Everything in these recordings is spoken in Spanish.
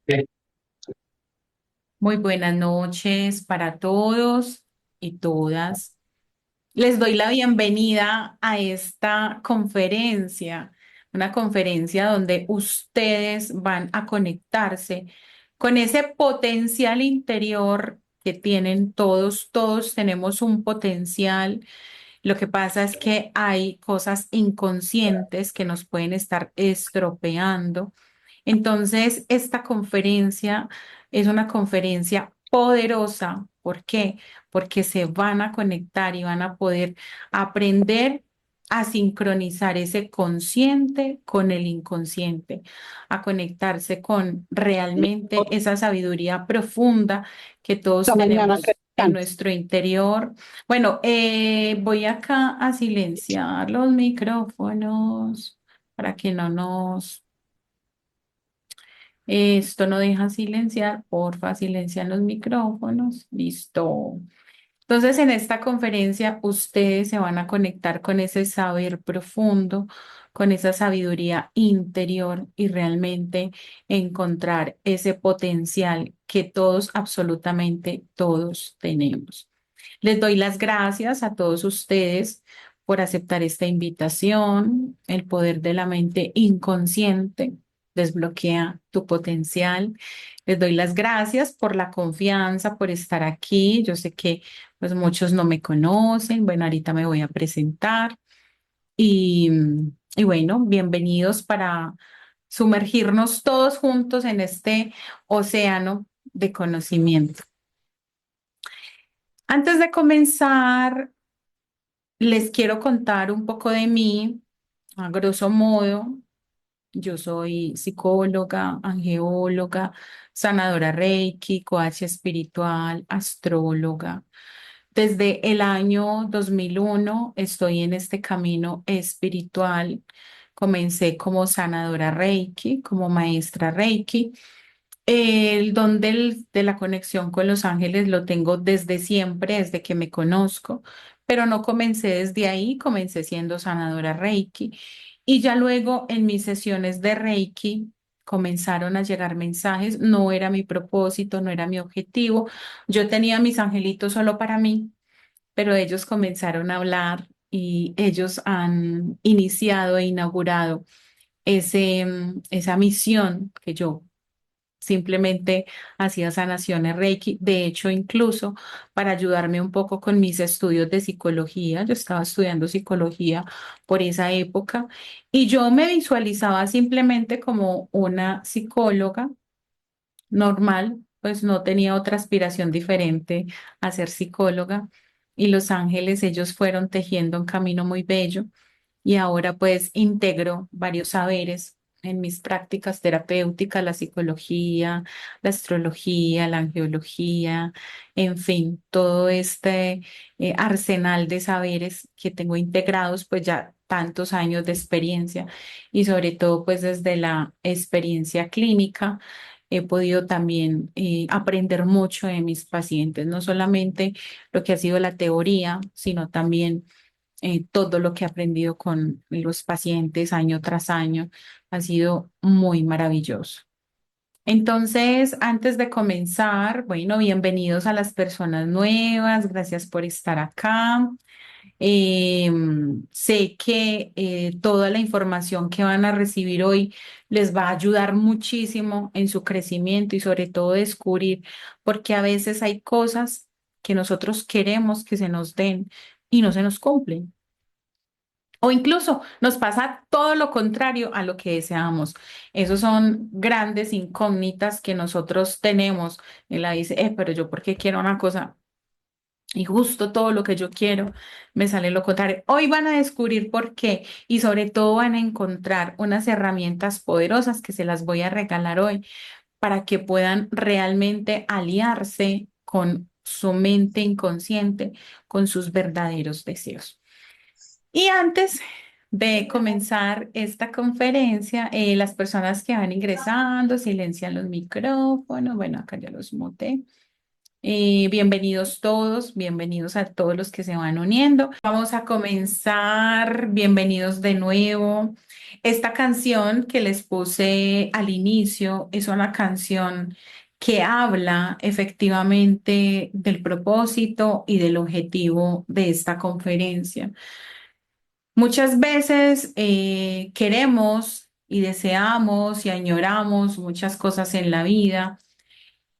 Sí. Muy buenas noches para todos y todas. Les doy la bienvenida a esta conferencia, una conferencia donde ustedes van a conectarse con ese potencial interior que tienen todos. Todos tenemos un potencial. Lo que pasa es que hay cosas inconscientes que nos pueden estar estropeando. Entonces, esta conferencia es una conferencia poderosa. ¿Por qué? Porque se van a conectar y van a poder aprender a sincronizar ese consciente con el inconsciente, a conectarse con realmente esa sabiduría profunda que todos Esta mañana que tenemos en nuestro interior. Bueno, voy acá a silenciar los micrófonos para que no nos esto no deja silenciar, porfa, silencian los micrófonos. Listo. Entonces, en esta conferencia, ustedes se van a conectar con ese saber profundo, con esa sabiduría interior y realmente encontrar ese potencial que todos, absolutamente todos tenemos. Les doy las gracias a todos ustedes por aceptar esta invitación. El poder de la mente inconsciente desbloquea tu potencial. Les doy las gracias por la confianza, por estar aquí. Yo sé que pues muchos no me conocen. Bueno, ahorita me voy a presentar y, y bueno, bienvenidos para sumergirnos todos juntos en este océano de conocimiento. Antes de comenzar, les quiero contar un poco de mí, a grosso modo. Yo soy psicóloga, angeóloga, sanadora Reiki, coach espiritual, astróloga. Desde el año 2001 estoy en este camino espiritual. Comencé como sanadora Reiki, como maestra Reiki. El don de la conexión con los ángeles lo tengo desde siempre, desde que me conozco, pero no comencé desde ahí, comencé siendo sanadora Reiki y ya luego en mis sesiones de Reiki comenzaron a llegar mensajes, no era mi propósito, no era mi objetivo, yo tenía mis angelitos solo para mí, pero ellos comenzaron a hablar y ellos han iniciado e inaugurado esa misión que yo simplemente hacía sanaciones Reiki. De hecho, incluso para ayudarme un poco con mis estudios de psicología, yo estaba estudiando psicología por esa época y yo me visualizaba simplemente como una psicóloga normal, pues no tenía otra aspiración diferente a ser psicóloga. Y Los Ángeles, ellos fueron tejiendo un camino muy bello y ahora pues integro varios saberes en mis prácticas terapéuticas, la psicología, la astrología, la angeología, en fin, todo este arsenal de saberes que tengo integrados pues ya tantos años de experiencia y sobre todo pues desde la experiencia clínica. He podido también aprender mucho de mis pacientes, no solamente lo que ha sido la teoría, sino también todo lo que he aprendido con los pacientes año tras año ha sido muy maravilloso. Entonces, antes de comenzar, bueno, bienvenidos a las personas nuevas, gracias por estar acá. Sé que toda la información que van a recibir hoy les va a ayudar muchísimo en su crecimiento y sobre todo descubrir, porque a veces hay cosas que nosotros queremos que se nos den y no se nos cumplen. O incluso nos pasa todo lo contrario a lo que deseamos. Esos son grandes incógnitas que nosotros tenemos. Y la dice, pero yo, ¿por qué quiero una cosa? Y justo todo lo que yo quiero me sale lo contrario. Hoy van a descubrir por qué y sobre todo van a encontrar unas herramientas poderosas que se las voy a regalar hoy para que puedan realmente aliarse con su mente inconsciente, con sus verdaderos deseos. Y antes de comenzar esta conferencia, las personas que van ingresando silencian los micrófonos. Bueno, acá ya los muté. Bienvenidos todos, bienvenidos a todos los que se van uniendo. Vamos a comenzar, bienvenidos de nuevo. Esta canción que les puse al inicio es una canción que habla efectivamente del propósito y del objetivo de esta conferencia. Muchas veces queremos y deseamos y añoramos muchas cosas en la vida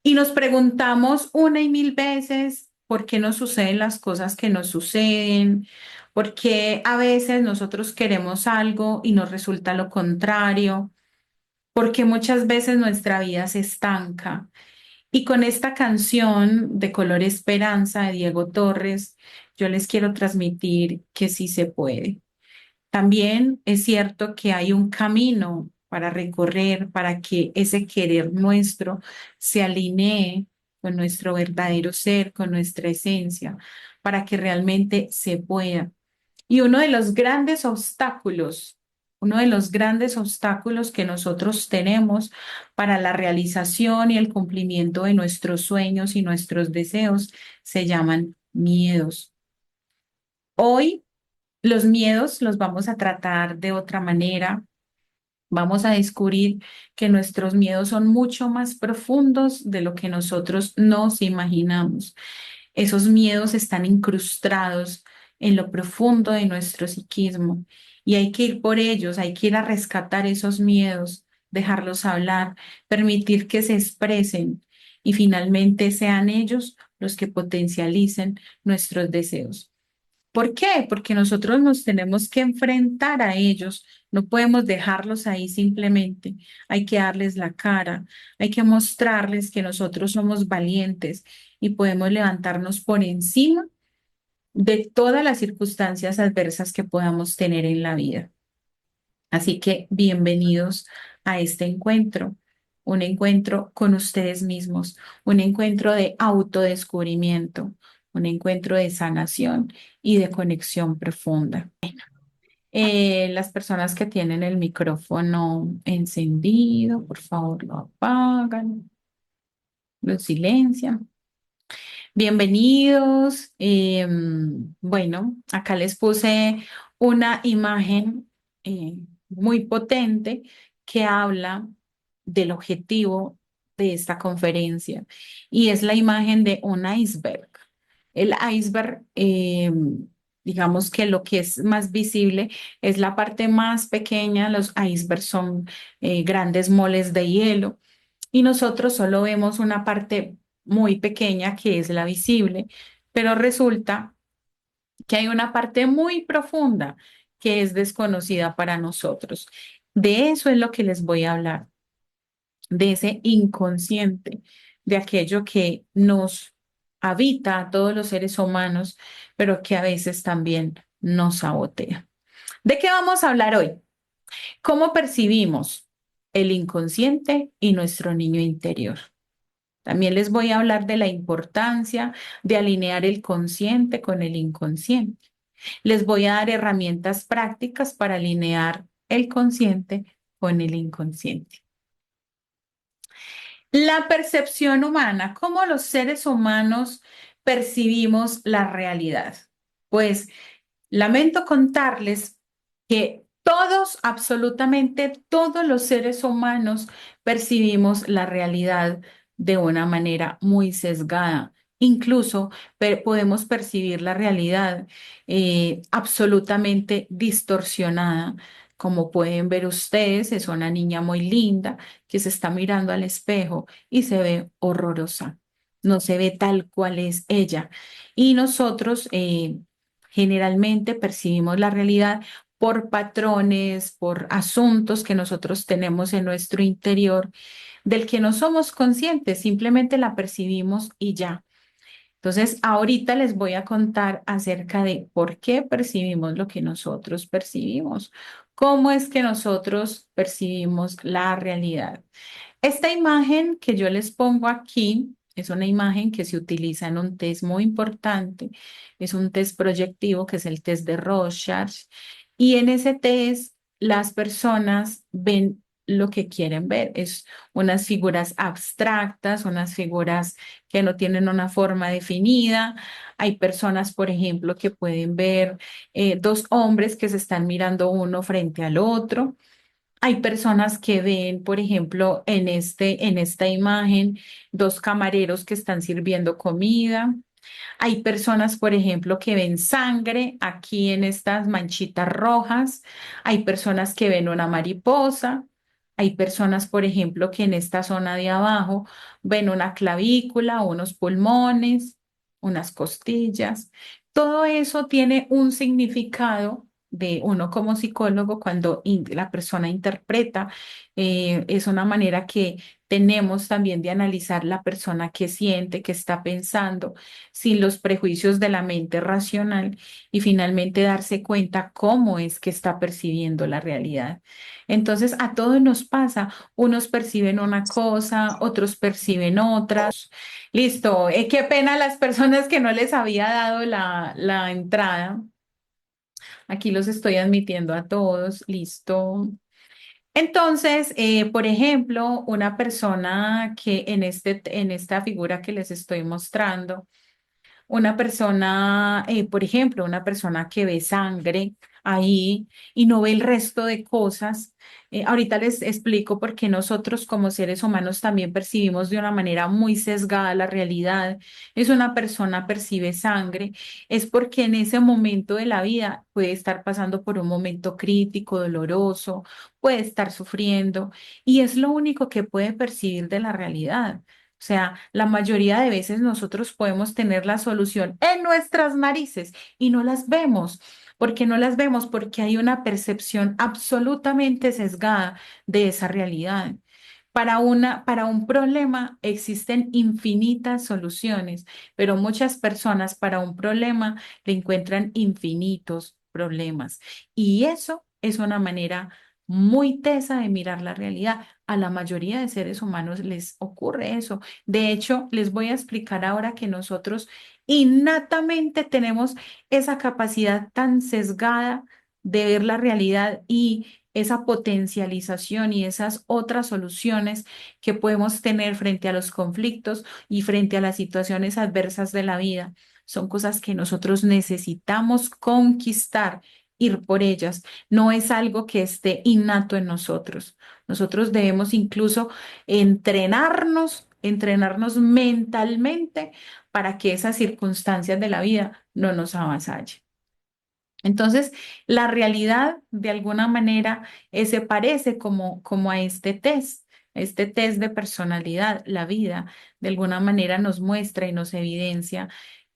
y nos preguntamos una y mil veces por qué nos suceden las cosas que nos suceden, por qué a veces nosotros queremos algo y nos resulta lo contrario, porque muchas veces nuestra vida se estanca. Y con esta canción de Color Esperanza de Diego Torres, yo les quiero transmitir que sí se puede. También es cierto que hay un camino para recorrer para que ese querer nuestro se alinee con nuestro verdadero ser, con nuestra esencia, para que realmente se pueda. Y uno de los grandes obstáculos que nosotros tenemos para la realización y el cumplimiento de nuestros sueños y nuestros deseos se llaman miedos. Hoy los miedos los vamos a tratar de otra manera. Vamos a descubrir que nuestros miedos son mucho más profundos de lo que nosotros nos imaginamos. Esos miedos están incrustados en lo profundo de nuestro psiquismo y hay que ir por ellos, hay que ir a rescatar esos miedos, dejarlos hablar, permitir que se expresen y finalmente sean ellos los que potencialicen nuestros deseos. ¿Por qué? Porque nosotros nos tenemos que enfrentar a ellos, no podemos dejarlos ahí simplemente, hay que darles la cara, hay que mostrarles que nosotros somos valientes y podemos levantarnos por encima de todas las circunstancias adversas que podamos tener en la vida. Así que bienvenidos a este encuentro, un encuentro con ustedes mismos, un encuentro de autodescubrimiento, un encuentro de sanación y de conexión profunda. Las personas que tienen el micrófono encendido, por favor, lo apagan, lo silencian. Bienvenidos. Bueno, acá les puse una imagen muy potente que habla del objetivo de esta conferencia y es la imagen de un iceberg. El iceberg, digamos que lo que es más visible es la parte más pequeña. Los icebergs son grandes moles de hielo y nosotros solo vemos una parte muy pequeña que es la visible, pero resulta que hay una parte muy profunda que es desconocida para nosotros. De eso es lo que les voy a hablar, de ese inconsciente, de aquello que nos habita a todos los seres humanos, pero que a veces también nos sabotea. ¿De qué vamos a hablar hoy? ¿Cómo percibimos el inconsciente y nuestro niño interior? También les voy a hablar de la importancia de alinear el consciente con el inconsciente. Les voy a dar herramientas prácticas para alinear el consciente con el inconsciente. La percepción humana, ¿cómo los seres humanos percibimos la realidad? Pues lamento contarles que todos, absolutamente todos los seres humanos percibimos la realidad de una manera muy sesgada. Incluso podemos percibir la realidad absolutamente distorsionada. Como pueden ver ustedes, es una niña muy linda que se está mirando al espejo y se ve horrorosa. No se ve tal cual es ella. Y nosotros generalmente percibimos la realidad por patrones, por asuntos que nosotros tenemos en nuestro interior, del que no somos conscientes, simplemente la percibimos y ya. Entonces, ahorita les voy a contar acerca de por qué percibimos lo que nosotros percibimos, cómo es que nosotros percibimos la realidad. Esta imagen que yo les pongo aquí es una imagen que se utiliza en un test muy importante. Es un test proyectivo que es el test de Rorschach. Y en ese test las personas ven lo que quieren ver. Es unas figuras abstractas, unas figuras que no tienen una forma definida. Hay personas, por ejemplo, que pueden ver dos hombres que se están mirando uno frente al otro. Hay personas que ven, por ejemplo, en esta imagen, dos camareros que están sirviendo comida. Hay personas, por ejemplo, que ven sangre aquí en estas manchitas rojas. Hay personas que ven una mariposa. Hay personas, por ejemplo, que en esta zona de abajo ven una clavícula, unos pulmones, unas costillas. Todo eso tiene un significado de uno como psicólogo cuando la persona interpreta. Es una manera que tenemos también de analizar la persona que siente, que está pensando sin los prejuicios de la mente racional y finalmente darse cuenta cómo es que está percibiendo la realidad. Entonces, a todos nos pasa, unos perciben una cosa, otros perciben otras. Listo, qué pena las personas que no les había dado la entrada. Aquí los estoy admitiendo a todos, listo. Entonces, por ejemplo, una persona que en esta figura que les estoy mostrando, una persona, por ejemplo, una persona que ve sangre ahí y no ve el resto de cosas. Ahorita les explico por qué nosotros como seres humanos también percibimos de una manera muy sesgada la realidad. Es una persona percibe sangre, es porque en ese momento de la vida puede estar pasando por un momento crítico, doloroso, puede estar sufriendo y es lo único que puede percibir de la realidad. O sea, la mayoría de veces nosotros podemos tener la solución en nuestras narices y no las vemos. ¿Por qué no las vemos? Porque hay una percepción absolutamente sesgada de esa realidad. Para un problema existen infinitas soluciones, pero muchas personas para un problema le encuentran infinitos problemas. Y eso es una manera muy tesa de mirar la realidad. A la mayoría de seres humanos les ocurre eso. De hecho, les voy a explicar ahora que nosotros innatamente tenemos esa capacidad tan sesgada de ver la realidad y esa potencialización y esas otras soluciones que podemos tener frente a los conflictos y frente a las situaciones adversas de la vida. Son cosas que nosotros necesitamos conquistar, ir por ellas. No es algo que esté innato en nosotros. Nosotros debemos incluso entrenarnos mentalmente para que esas circunstancias de la vida no nos avasallen. Entonces, la realidad de alguna manera se parece como a este test de personalidad. La vida de alguna manera nos muestra y nos evidencia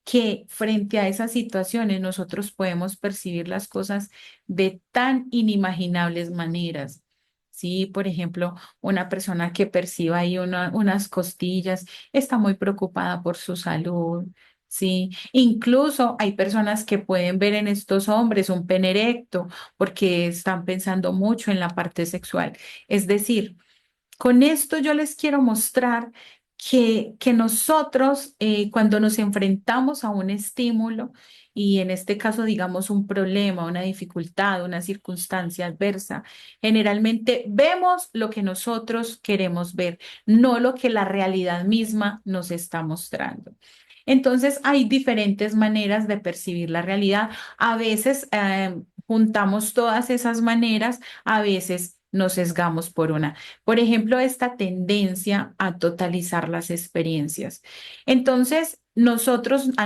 que frente a esas situaciones nosotros podemos percibir las cosas de tan inimaginables maneras. Sí, por ejemplo, una persona que perciba ahí unas costillas está muy preocupada por su salud. Sí, incluso hay personas que pueden ver en estos hombres un pene erecto porque están pensando mucho en la parte sexual. Es decir, con esto yo les quiero mostrar que nosotros cuando nos enfrentamos a un estímulo y en este caso digamos un problema, una dificultad, una circunstancia adversa, generalmente vemos lo que nosotros queremos ver, no lo que la realidad misma nos está mostrando. Entonces hay diferentes maneras de percibir la realidad. A veces juntamos todas esas maneras, a veces nos sesgamos por una. Por ejemplo, esta tendencia a totalizar las experiencias. Entonces, a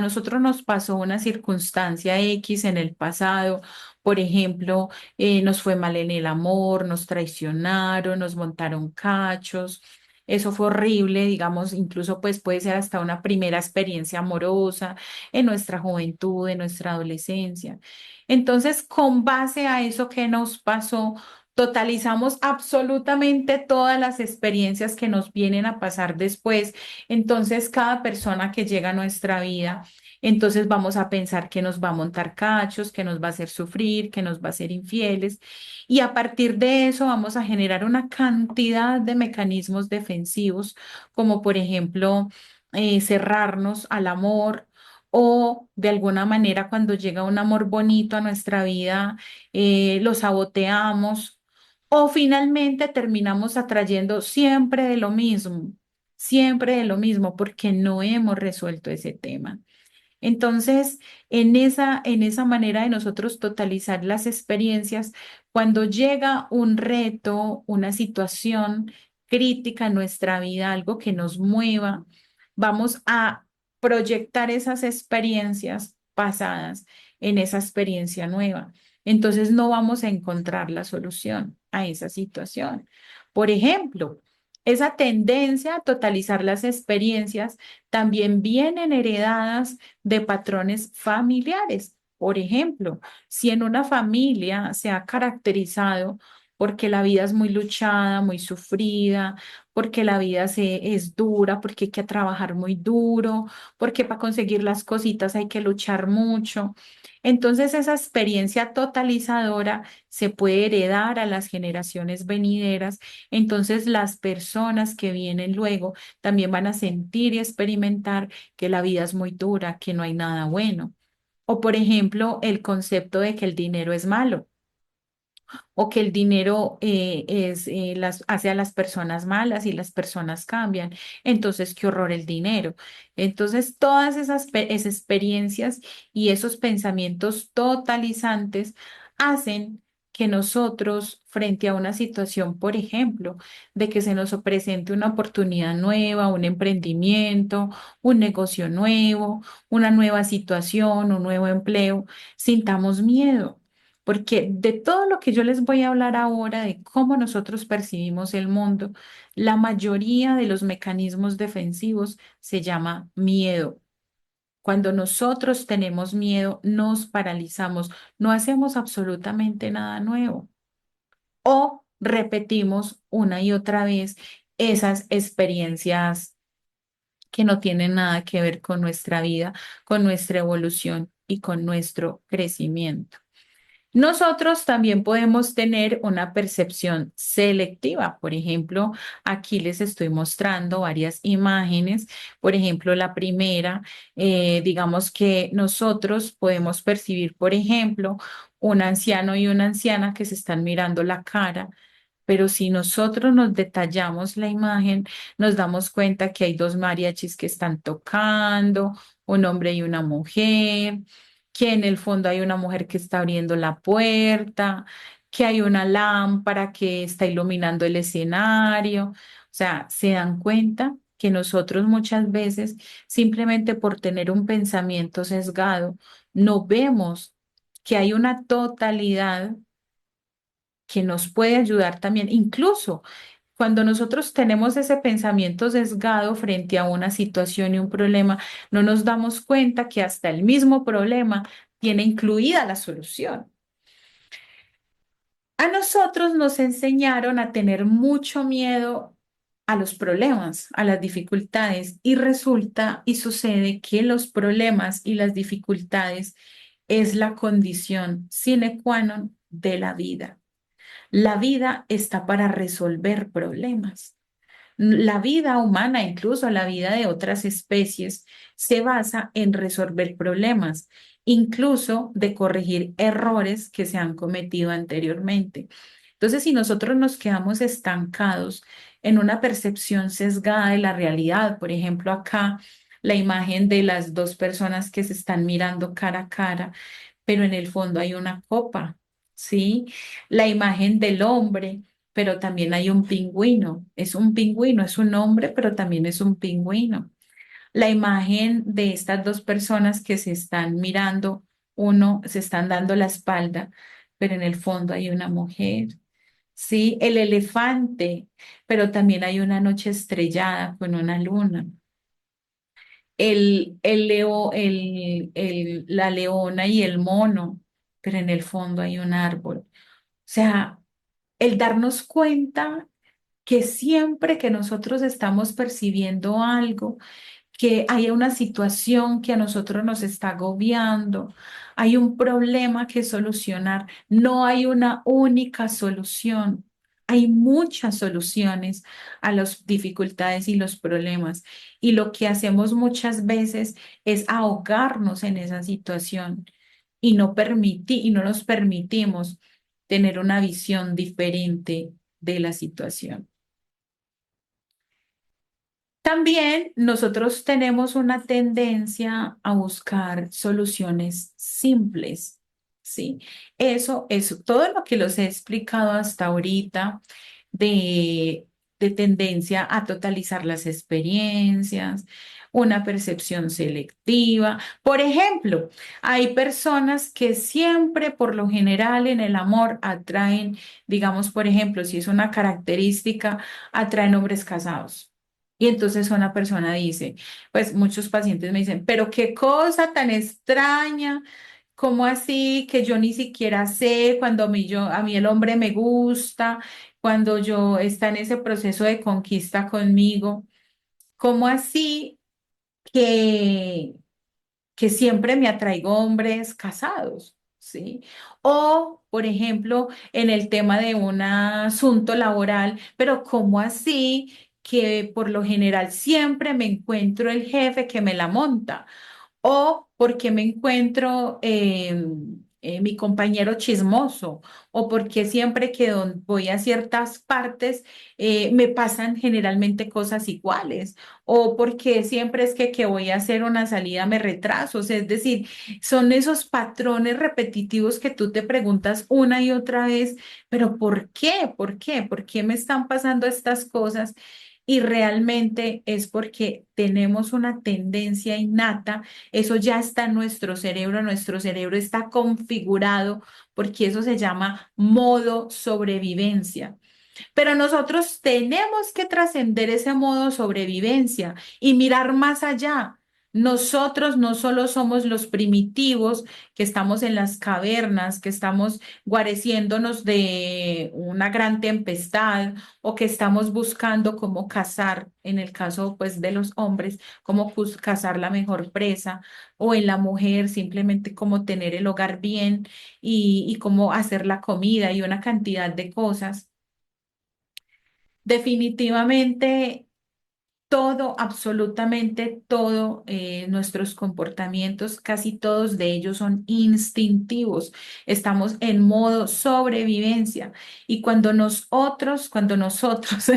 nosotros nos pasó una circunstancia X en el pasado. Por ejemplo, nos fue mal en el amor, nos traicionaron, nos montaron cachos. Eso fue horrible, digamos, incluso pues puede ser hasta una primera experiencia amorosa en nuestra juventud, en nuestra adolescencia. Entonces, con base a eso que nos pasó, totalizamos absolutamente todas las experiencias que nos vienen a pasar después. Entonces, cada persona que llega a nuestra vida, entonces vamos a pensar que nos va a montar cachos, que nos va a hacer sufrir, que nos va a hacer infieles. Y a partir de eso vamos a generar una cantidad de mecanismos defensivos, como por ejemplo, cerrarnos al amor. O de alguna manera cuando llega un amor bonito a nuestra vida, lo saboteamos O finalmente terminamos atrayendo siempre de lo mismo, porque no hemos resuelto ese tema. Entonces, en esa manera de nosotros totalizar las experiencias, cuando llega un reto, una situación crítica en nuestra vida, algo que nos mueva, vamos a proyectar esas experiencias pasadas en esa experiencia nueva. Entonces, no vamos a encontrar la solución a esa situación. Por ejemplo, esa tendencia a totalizar las experiencias también vienen heredadas de patrones familiares. Por ejemplo, si en una familia se ha caracterizado porque la vida es muy luchada, muy sufrida, porque la vida es dura, porque hay que trabajar muy duro, porque para conseguir las cositas hay que luchar mucho. Entonces, esa experiencia totalizadora se puede heredar a las generaciones venideras. Entonces, las personas que vienen luego también van a sentir y experimentar que la vida es muy dura, que no hay nada bueno. O, por ejemplo, el concepto de que el dinero es malo o que el dinero hace a las personas malas y las personas cambian. Entonces, qué horror el dinero. Entonces, todas esas experiencias y esos pensamientos totalizantes hacen que nosotros, frente a una situación, por ejemplo, de que se nos presente una oportunidad nueva, un emprendimiento, un negocio nuevo, una nueva situación, un nuevo empleo, sintamos miedo. Porque de todo lo que yo les voy a hablar ahora, de cómo nosotros percibimos el mundo, la mayoría de los mecanismos defensivos se llama miedo. Cuando nosotros tenemos miedo, nos paralizamos, no hacemos absolutamente nada nuevo o repetimos una y otra vez esas experiencias que no tienen nada que ver con nuestra vida, con nuestra evolución y con nuestro crecimiento. Nosotros también podemos tener una percepción selectiva. Por ejemplo, aquí les estoy mostrando varias imágenes. Por ejemplo, la primera, digamos que nosotros podemos percibir, por ejemplo, un anciano y una anciana que se están mirando la cara. Pero si nosotros nos detallamos la imagen, nos damos cuenta que hay dos mariachis que están tocando, un hombre y una mujer, que en el fondo hay una mujer que está abriendo la puerta, que hay una lámpara que está iluminando el escenario. O sea, se dan cuenta que nosotros muchas veces, simplemente por tener un pensamiento sesgado, no vemos que hay una totalidad que nos puede ayudar también, incluso cuando nosotros tenemos ese pensamiento sesgado frente a una situación y un problema, no nos damos cuenta que hasta el mismo problema tiene incluida la solución. A nosotros nos enseñaron a tener mucho miedo a los problemas, a las dificultades, y resulta y sucede que los problemas y las dificultades es la condición sine qua non de la vida. La vida está para resolver problemas. La vida humana, incluso la vida de otras especies, se basa en resolver problemas, incluso de corregir errores que se han cometido anteriormente. Entonces, si nosotros nos quedamos estancados en una percepción sesgada de la realidad, por ejemplo, acá la imagen de las dos personas que se están mirando cara a cara, pero en el fondo hay una copa, ¿sí? La imagen del hombre, pero también hay un pingüino. Es un pingüino, es un hombre, pero también es un pingüino. La imagen de estas dos personas que se están mirando, uno se están dando la espalda, pero en el fondo hay una mujer. Sí, el elefante, pero también hay una noche estrellada con una luna. La leona y el mono, pero en el fondo hay un árbol. O sea, el darnos cuenta que siempre que nosotros estamos percibiendo algo, que haya una situación que a nosotros nos está agobiando, hay un problema que solucionar, no hay una única solución. Hay muchas soluciones a las dificultades y los problemas. Y lo que hacemos muchas veces es ahogarnos en esa situación y no nos permitimos. tener una visión diferente de la situación. También nosotros tenemos una tendencia a buscar soluciones simples, ¿sí? Eso es todo lo que los he explicado hasta ahorita de, de tendencia a totalizar las experiencias, una percepción selectiva. Por ejemplo, hay personas que siempre, por lo general, en el amor atraen, digamos, por ejemplo, si es una característica, atraen hombres casados. Y entonces una persona dice, pues muchos pacientes me dicen, pero qué cosa tan extraña, ¿cómo así que yo ni siquiera sé cuando a mí el hombre me gusta, cuando yo está en ese proceso de conquista conmigo? ¿Cómo así que, que siempre me atraigo hombres casados? ¿Sí? O, por ejemplo, en el tema de un asunto laboral, pero ¿cómo así que por lo general siempre me encuentro el jefe que me la monta? O porque me encuentro mi compañero chismoso, o porque siempre que voy a ciertas partes me pasan generalmente cosas iguales, o porque siempre es que voy a hacer una salida me retraso. O sea, es decir, son esos patrones repetitivos que tú te preguntas una y otra vez, pero ¿por qué? ¿Por qué? ¿Por qué me están pasando estas cosas? Y realmente es porque tenemos una tendencia innata, eso ya está en nuestro cerebro está configurado porque eso se llama modo sobrevivencia. Pero nosotros tenemos que trascender ese modo de sobrevivencia y mirar más allá. Nosotros no solo somos los primitivos que estamos en las cavernas, que estamos guareciéndonos de una gran tempestad o que estamos buscando cómo cazar, en el caso pues de los hombres, cómo cazar la mejor presa, o en la mujer simplemente cómo tener el hogar bien y cómo hacer la comida y una cantidad de cosas. Definitivamente todo, absolutamente todo, nuestros comportamientos, casi todos de ellos son instintivos. Estamos en modo sobrevivencia. Y cuando nosotros, nosotros,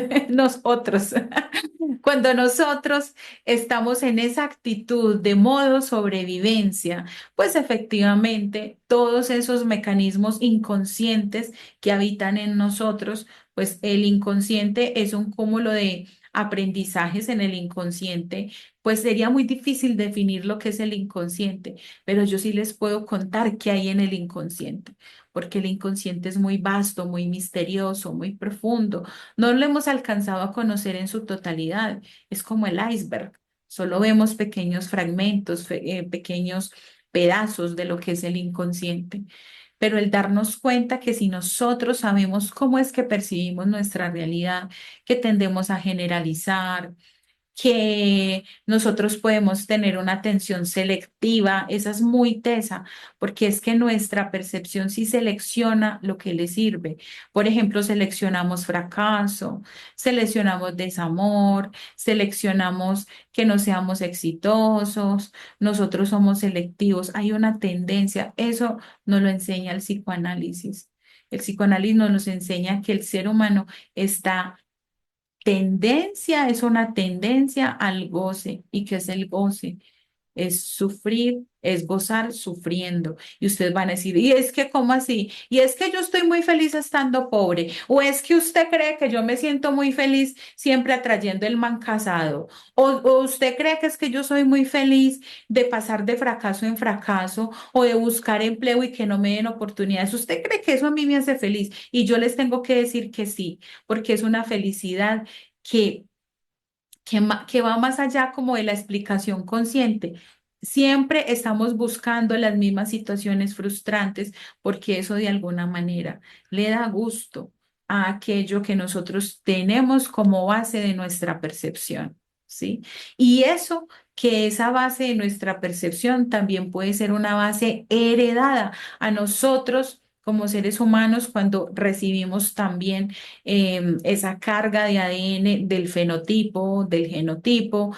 cuando nosotros estamos en esa actitud de modo sobrevivencia, pues efectivamente todos esos mecanismos inconscientes que habitan en nosotros, pues el inconsciente es un cúmulo de aprendizajes en el inconsciente, pues sería muy difícil definir lo que es el inconsciente, pero yo sí les puedo contar qué hay en el inconsciente, porque el inconsciente es muy vasto, muy misterioso, muy profundo. No lo hemos alcanzado a conocer en su totalidad, es como el iceberg, solo vemos pequeños fragmentos, pequeños pedazos de lo que es el inconsciente. Pero el darnos cuenta que si nosotros sabemos cómo es que percibimos nuestra realidad, que tendemos a generalizar, que nosotros podemos tener una atención selectiva, esa es muy tesa, porque es que nuestra percepción sí selecciona lo que le sirve. Por ejemplo, seleccionamos fracaso, seleccionamos desamor, seleccionamos que no seamos exitosos, nosotros somos selectivos, hay una tendencia, eso nos lo enseña el psicoanálisis. El psicoanálisis nos enseña que el ser humano está tendencia, es una tendencia al goce. ¿Y qué es el goce? Es sufrir, es gozar sufriendo. Y ustedes van a decir, ¿y es que cómo así? ¿Y es que yo estoy muy feliz estando pobre? ¿O es que usted cree que yo me siento muy feliz siempre atrayendo el man casado? ¿O usted cree que es que yo soy muy feliz de pasar de fracaso en fracaso o de buscar empleo y que no me den oportunidades? ¿Usted cree que eso a mí me hace feliz? Y yo les tengo que decir que sí, porque es una felicidad que que va más allá como de la explicación consciente. Siempre estamos buscando las mismas situaciones frustrantes porque eso de alguna manera le da gusto a aquello que nosotros tenemos como base de nuestra percepción, ¿sí? Y eso, que esa base de nuestra percepción también puede ser una base heredada a nosotros como seres humanos cuando recibimos también esa carga de ADN del fenotipo, del genotipo,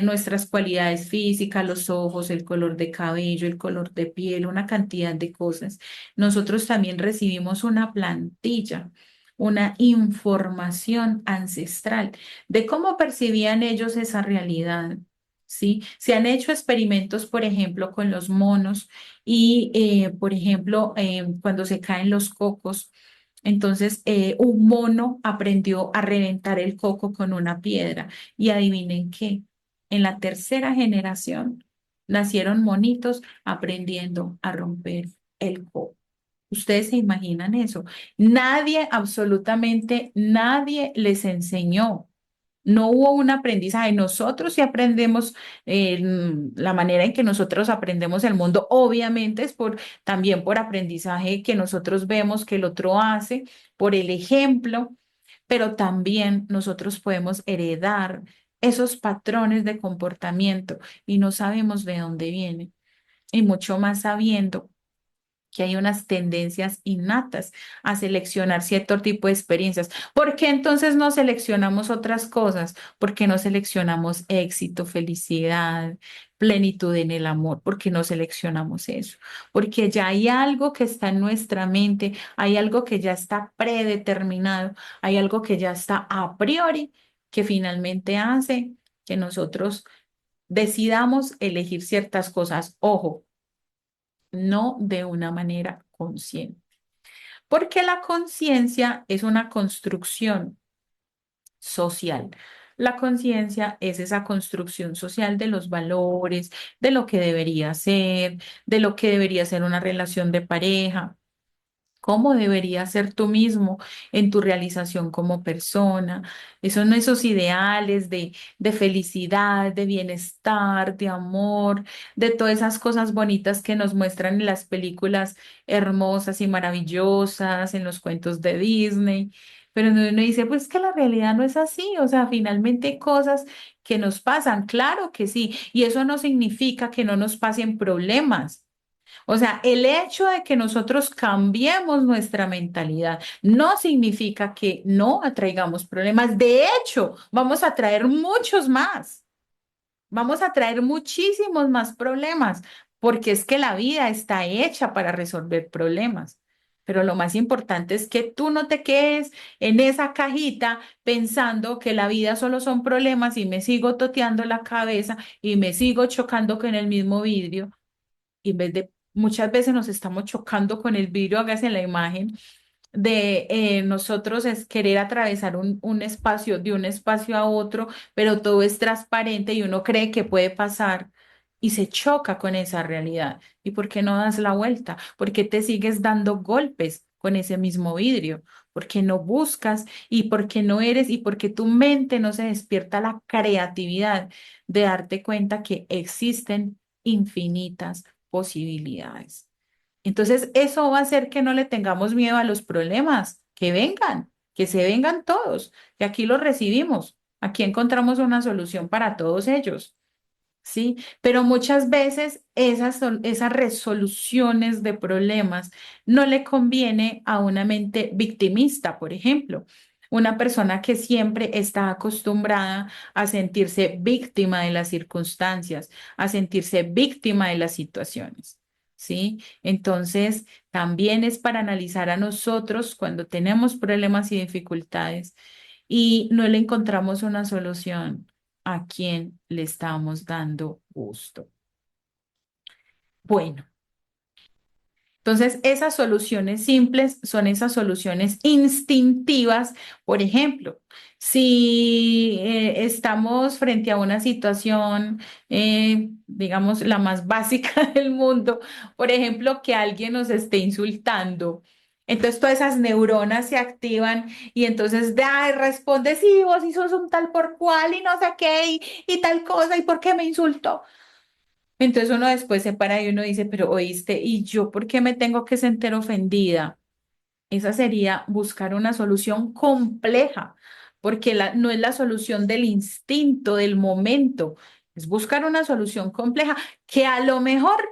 nuestras cualidades físicas, los ojos, el color de cabello, el color de piel, una cantidad de cosas. Nosotros también recibimos una plantilla, una información ancestral de cómo percibían ellos esa realidad. ¿Sí? Se han hecho experimentos, por ejemplo, con los monos y, por ejemplo, cuando se caen los cocos, entonces un mono aprendió a reventar el coco con una piedra y adivinen qué, en la tercera generación nacieron monitos aprendiendo a romper el coco. ¿Ustedes se imaginan eso? Nadie, absolutamente nadie les enseñó. No hubo un aprendizaje. Nosotros sí aprendemos, la manera en que nosotros aprendemos el mundo, obviamente es también por aprendizaje que nosotros vemos que el otro hace, por el ejemplo, pero también nosotros podemos heredar esos patrones de comportamiento y no sabemos de dónde vienen. Y mucho más sabiendo que hay unas tendencias innatas a seleccionar cierto tipo de experiencias. ¿Por qué entonces no seleccionamos otras cosas? ¿Por qué no seleccionamos éxito, felicidad, plenitud en el amor? ¿Por qué no seleccionamos eso? Porque ya hay algo que está en nuestra mente, hay algo que ya está predeterminado, hay algo que ya está a priori, que finalmente hace que nosotros decidamos elegir ciertas cosas. Ojo, no de una manera consciente. Porque la conciencia es una construcción social. La conciencia es esa construcción social de los valores, de lo que debería ser, de lo que debería ser una relación de pareja. ¿Cómo deberías ser tú mismo en tu realización como persona? Esos son esos ideales de felicidad, de bienestar, de amor, de todas esas cosas bonitas que nos muestran en las películas hermosas y maravillosas, en los cuentos de Disney. Pero uno dice, pues que la realidad no es así, o sea, finalmente hay cosas que nos pasan, claro que sí, y eso no significa que no nos pasen problemas. O sea, el hecho de que nosotros cambiemos nuestra mentalidad no significa que no atraigamos problemas. De hecho, vamos a traer muchos más. Vamos a traer muchísimos más problemas, porque es que la vida está hecha para resolver problemas. Pero lo más importante es que tú no te quedes en esa cajita pensando que la vida solo son problemas y me sigo toteando la cabeza y me sigo chocando con el mismo vidrio y en vez de muchas veces nos estamos chocando con el vidrio, hágase la imagen de nosotros es querer atravesar un espacio de un espacio a otro, pero todo es transparente y uno cree que puede pasar y se choca con esa realidad. ¿Y por qué no das la vuelta? ¿Por qué te sigues dando golpes con ese mismo vidrio? ¿Por qué no buscas y por qué no eres y por qué tu mente no se despierta la creatividad de darte cuenta que existen infinitas posibilidades? Entonces, eso va a hacer que no le tengamos miedo a los problemas, que vengan, que se vengan todos, que aquí los recibimos, aquí encontramos una solución para todos ellos, ¿sí? Pero muchas veces esas resoluciones de problemas no le conviene a una mente victimista, por ejemplo. Una persona que siempre está acostumbrada a sentirse víctima de las circunstancias, a sentirse víctima de las situaciones. ¿Sí? Entonces, también es para analizar a nosotros cuando tenemos problemas y dificultades y no le encontramos una solución a quién le estamos dando gusto. Bueno, entonces esas soluciones simples son esas soluciones instintivas. Por ejemplo, si estamos frente a una situación, digamos, la más básica del mundo, por ejemplo, que alguien nos esté insultando. Entonces todas esas neuronas se activan y entonces ay, responde, sí, vos y sos un tal por cual y no sé qué y tal cosa y por qué me insultó. Entonces uno después se para y uno dice, pero oíste, ¿y yo por qué me tengo que sentir ofendida? Esa sería buscar una solución compleja, porque no es la solución del instinto, del momento, es buscar una solución compleja que a lo mejor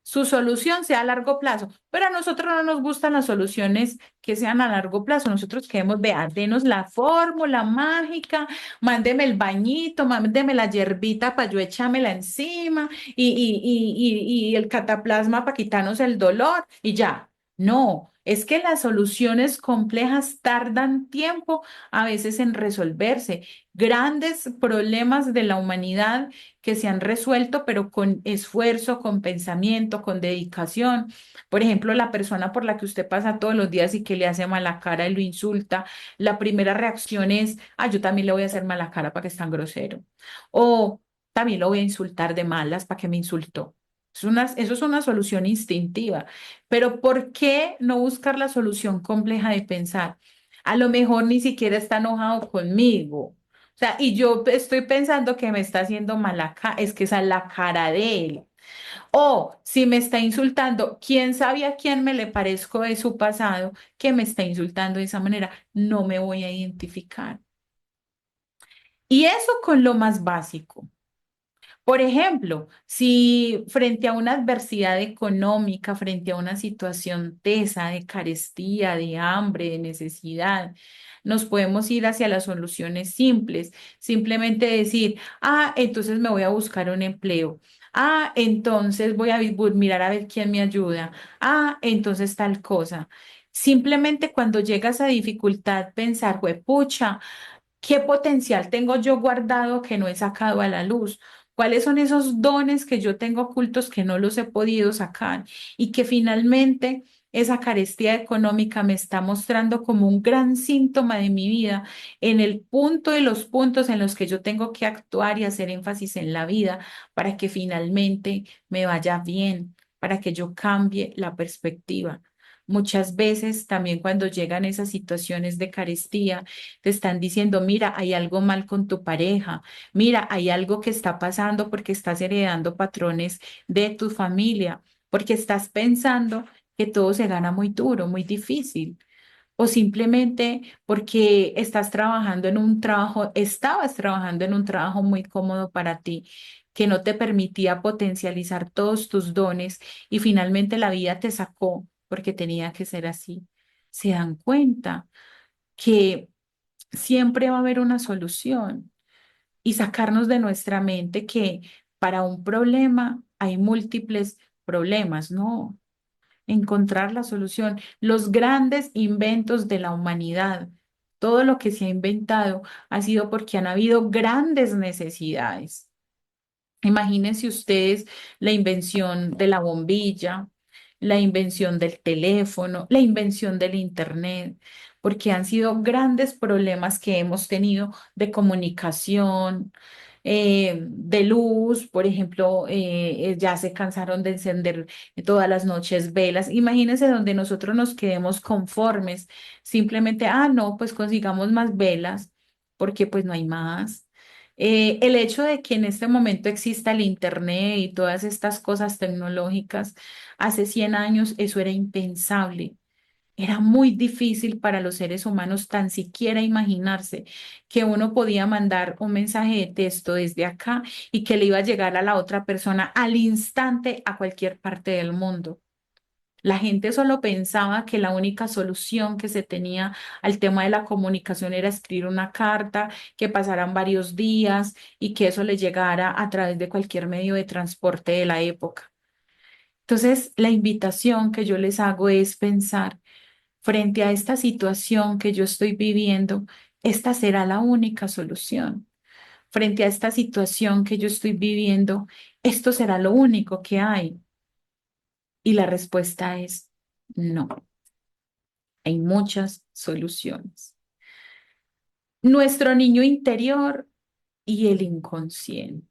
su solución sea a largo plazo. Pero a nosotros no nos gustan las soluciones que sean a largo plazo. Nosotros queremos, vea, denos la fórmula mágica, mándeme el bañito, mándeme la hierbita para yo echármela encima y el cataplasma para quitarnos el dolor y ya. No, es que las soluciones complejas tardan tiempo a veces en resolverse. Grandes problemas de la humanidad que se han resuelto, pero con esfuerzo, con pensamiento, con dedicación. Por ejemplo, la persona por la que usted pasa todos los días y que le hace mala cara y lo insulta, la primera reacción es, ah, yo también le voy a hacer mala cara para que es tan grosero. O también lo voy a insultar de malas para que me insultó. Eso es una solución instintiva. Pero ¿por qué no buscar la solución compleja de pensar? A lo mejor ni siquiera está enojado conmigo. O sea, y yo estoy pensando que me está haciendo mala cara, es que esa es la cara de él. O si me está insultando, ¿quién sabe a quién me le parezco de su pasado que me está insultando de esa manera? No me voy a identificar. Y eso con lo más básico. Por ejemplo, si frente a una adversidad económica, frente a una situación tesa de carestía, de hambre, de necesidad, nos podemos ir hacia las soluciones simples. Simplemente decir, ah, entonces me voy a buscar un empleo. Ah, entonces voy a mirar a ver quién me ayuda. Ah, entonces tal cosa. Simplemente cuando llega esa dificultad, pensar, pucha. ¿Qué potencial tengo yo guardado que no he sacado a la luz? ¿Cuáles son esos dones que yo tengo ocultos que no los he podido sacar? Y que finalmente esa carestía económica me está mostrando como un gran síntoma de mi vida, en el punto de los puntos en los que yo tengo que actuar y hacer énfasis en la vida para que finalmente me vaya bien, para que yo cambie la perspectiva. Muchas veces también cuando llegan esas situaciones de carestía, te están diciendo, mira, hay algo mal con tu pareja, mira, hay algo que está pasando porque estás heredando patrones de tu familia, porque estás pensando que todo se gana muy duro, muy difícil, o simplemente porque estás trabajando en un trabajo, estabas trabajando en un trabajo muy cómodo para ti, que no te permitía potencializar todos tus dones y finalmente la vida te sacó porque tenía que ser así. Se dan cuenta que siempre va a haber una solución y sacarnos de nuestra mente que para un problema hay múltiples problemas, no, encontrar la solución. Los grandes inventos de la humanidad, todo lo que se ha inventado ha sido porque han habido grandes necesidades. Imagínense ustedes la invención de la bombilla, la invención del teléfono, la invención del internet, porque han sido grandes problemas que hemos tenido de comunicación, de luz, por ejemplo, ya se cansaron de encender todas las noches velas. Imagínense donde nosotros nos quedemos conformes, simplemente, ah, no, pues consigamos más velas, porque pues no hay más. El hecho de que en este momento exista el Internet y todas estas cosas tecnológicas, hace 100 años eso era impensable. Era muy difícil para los seres humanos tan siquiera imaginarse que uno podía mandar un mensaje de texto desde acá y que le iba a llegar a la otra persona al instante a cualquier parte del mundo. La gente solo pensaba que la única solución que se tenía al tema de la comunicación era escribir una carta, que pasaran varios días y que eso le llegara a través de cualquier medio de transporte de la época. Entonces, la invitación que yo les hago es pensar, frente a esta situación que yo estoy viviendo, esta será la única solución. Frente a esta situación que yo estoy viviendo, esto será lo único que hay. Y la respuesta es no. Hay muchas soluciones. Nuestro niño interior y el inconsciente.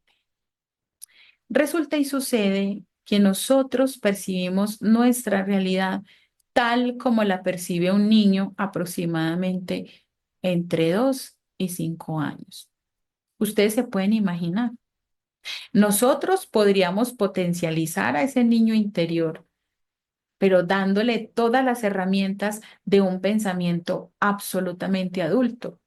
Resulta y sucede que nosotros percibimos nuestra realidad tal como la percibe un niño aproximadamente entre 2 y 5 años. Ustedes se pueden imaginar. Nosotros podríamos potencializar a ese niño interior, pero dándole todas las herramientas de un pensamiento absolutamente adulto,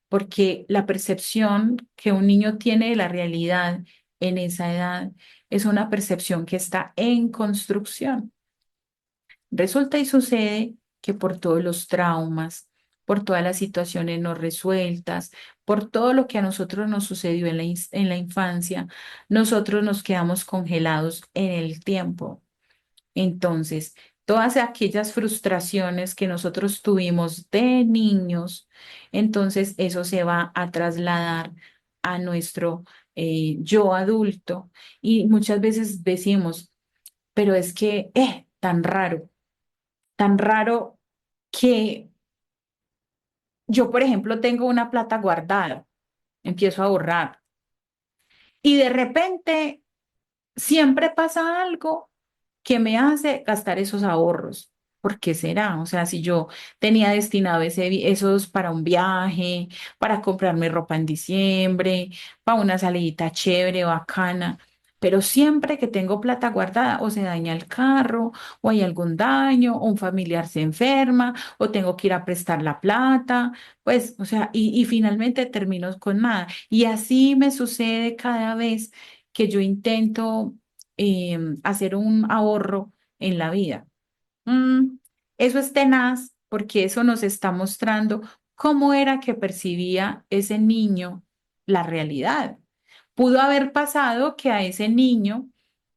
porque la percepción que un niño tiene de la realidad en esa edad es una percepción que está en construcción. Resulta y sucede que por todos los traumas, por todas las situaciones no resueltas, por todo lo que a nosotros nos sucedió en en la infancia, nosotros nos quedamos congelados en el tiempo. Entonces, todas aquellas frustraciones que nosotros tuvimos de niños, entonces eso se va a trasladar a nuestro yo adulto. Y muchas veces decimos, pero es que, tan raro que yo, por ejemplo, tengo una plata guardada, empiezo a ahorrar y de repente siempre pasa algo que me hace gastar esos ahorros. ¿Por qué será? O sea, si yo tenía destinado esos para un viaje, para comprarme ropa en diciembre, para una salidita chévere, bacana, pero siempre que tengo plata guardada, o se daña el carro, o hay algún daño, o un familiar se enferma, o tengo que ir a prestar la plata, pues, o sea, y finalmente termino con nada. Y así me sucede cada vez que yo intento hacer un ahorro en la vida. Mm, Eso es tenaz porque eso nos está mostrando cómo era que percibía ese niño la realidad. Pudo haber pasado que a ese niño,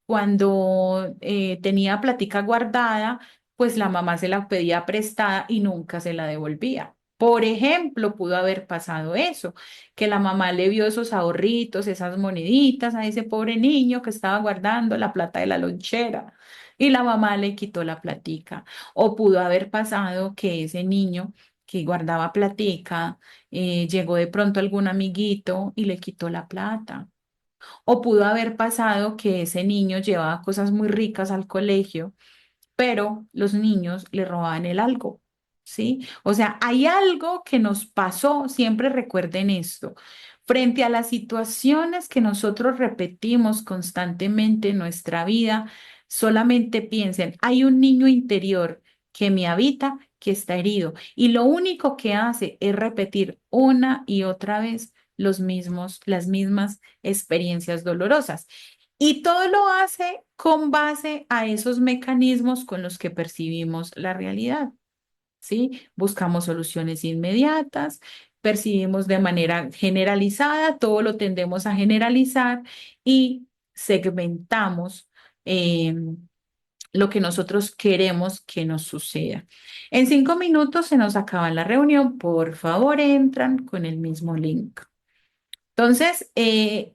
cuando tenía platica guardada, pues la mamá se la pedía prestada y nunca se la devolvía. Por ejemplo, pudo haber pasado eso, que la mamá le vio esos ahorritos, esas moneditas a ese pobre niño que estaba guardando la plata de la lonchera y la mamá le quitó la platica. O pudo haber pasado que ese niño que guardaba platica, llegó de pronto algún amiguito y le quitó la plata. O pudo haber pasado que ese niño llevaba cosas muy ricas al colegio, pero los niños le robaban el algo, ¿sí? O sea, hay algo que nos pasó, siempre recuerden esto. Frente a las situaciones que nosotros repetimos constantemente en nuestra vida, solamente piensen, hay un niño interior que me habita, que está herido, y lo único que hace es repetir una y otra vez las mismas experiencias dolorosas. Y todo lo hace con base a esos mecanismos con los que percibimos la realidad, ¿sí? Buscamos soluciones inmediatas, percibimos de manera generalizada, todo lo tendemos a generalizar y segmentamos eh, lo que nosotros queremos que nos suceda. En 5 minutos se nos acaba la reunión. Por favor, entran con el mismo link. Entonces,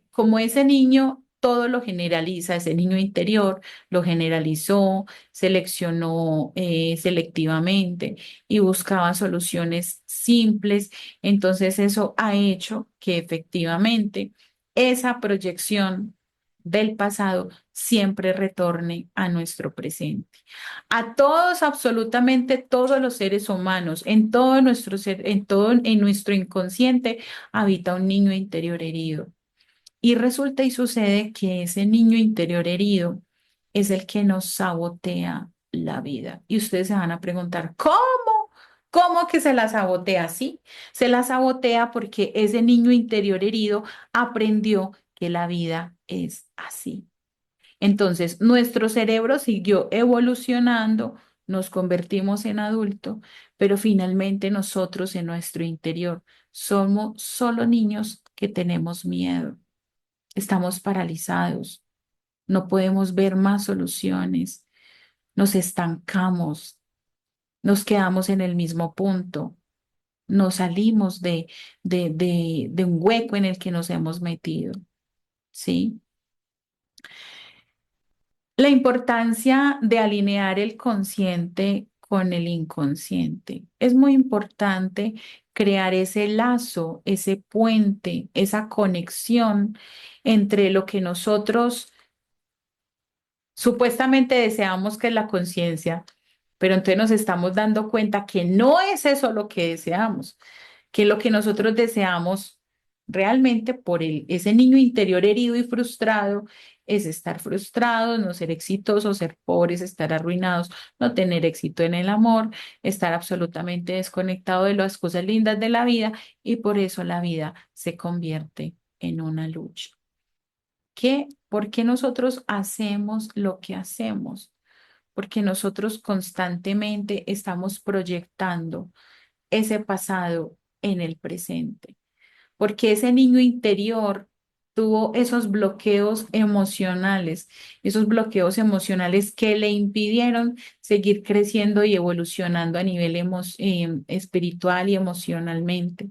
como ese niño todo lo generaliza, ese niño interior lo generalizó, seleccionó selectivamente y buscaba soluciones simples, entonces eso ha hecho que efectivamente esa proyección del pasado siempre retorne a nuestro presente. A todos, absolutamente todos los seres humanos, en todo nuestro ser, en todo, en nuestro inconsciente, habita un niño interior herido. Y resulta y sucede que ese niño interior herido es el que nos sabotea la vida. Y ustedes se van a preguntar, ¿cómo? ¿Cómo que se la sabotea así? Se la sabotea porque ese niño interior herido aprendió que la vida es así. Entonces, nuestro cerebro siguió evolucionando, nos convertimos en adulto, pero finalmente nosotros en nuestro interior somos solo niños que tenemos miedo, estamos paralizados, no podemos ver más soluciones, nos estancamos, nos quedamos en el mismo punto, no salimos de un hueco en el que nos hemos metido, ¿sí? La importancia de alinear el consciente con el inconsciente. Es muy importante crear ese lazo, ese puente, esa conexión entre lo que nosotros supuestamente deseamos que es la conciencia, pero entonces nos estamos dando cuenta que no es eso lo que deseamos, que lo que nosotros deseamos realmente por ese niño interior herido y frustrado es estar frustrados, no ser exitosos, ser pobres, estar arruinados, no tener éxito en el amor, estar absolutamente desconectado de las cosas lindas de la vida y por eso la vida se convierte en una lucha. por qué nosotros hacemos lo que hacemos? Porque nosotros constantemente estamos proyectando ese pasado en el presente, porque ese niño interior tuvo esos bloqueos emocionales que le impidieron seguir creciendo y evolucionando a nivel espiritual y emocionalmente.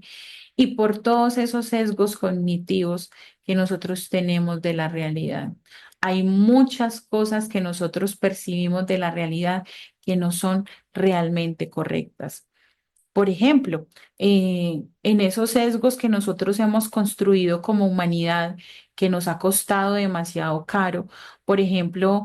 Y por todos esos sesgos cognitivos que nosotros tenemos de la realidad. Hay muchas cosas que nosotros percibimos de la realidad que no son realmente correctas. Por ejemplo, en esos sesgos que nosotros hemos construido como humanidad, que nos ha costado demasiado caro, por ejemplo,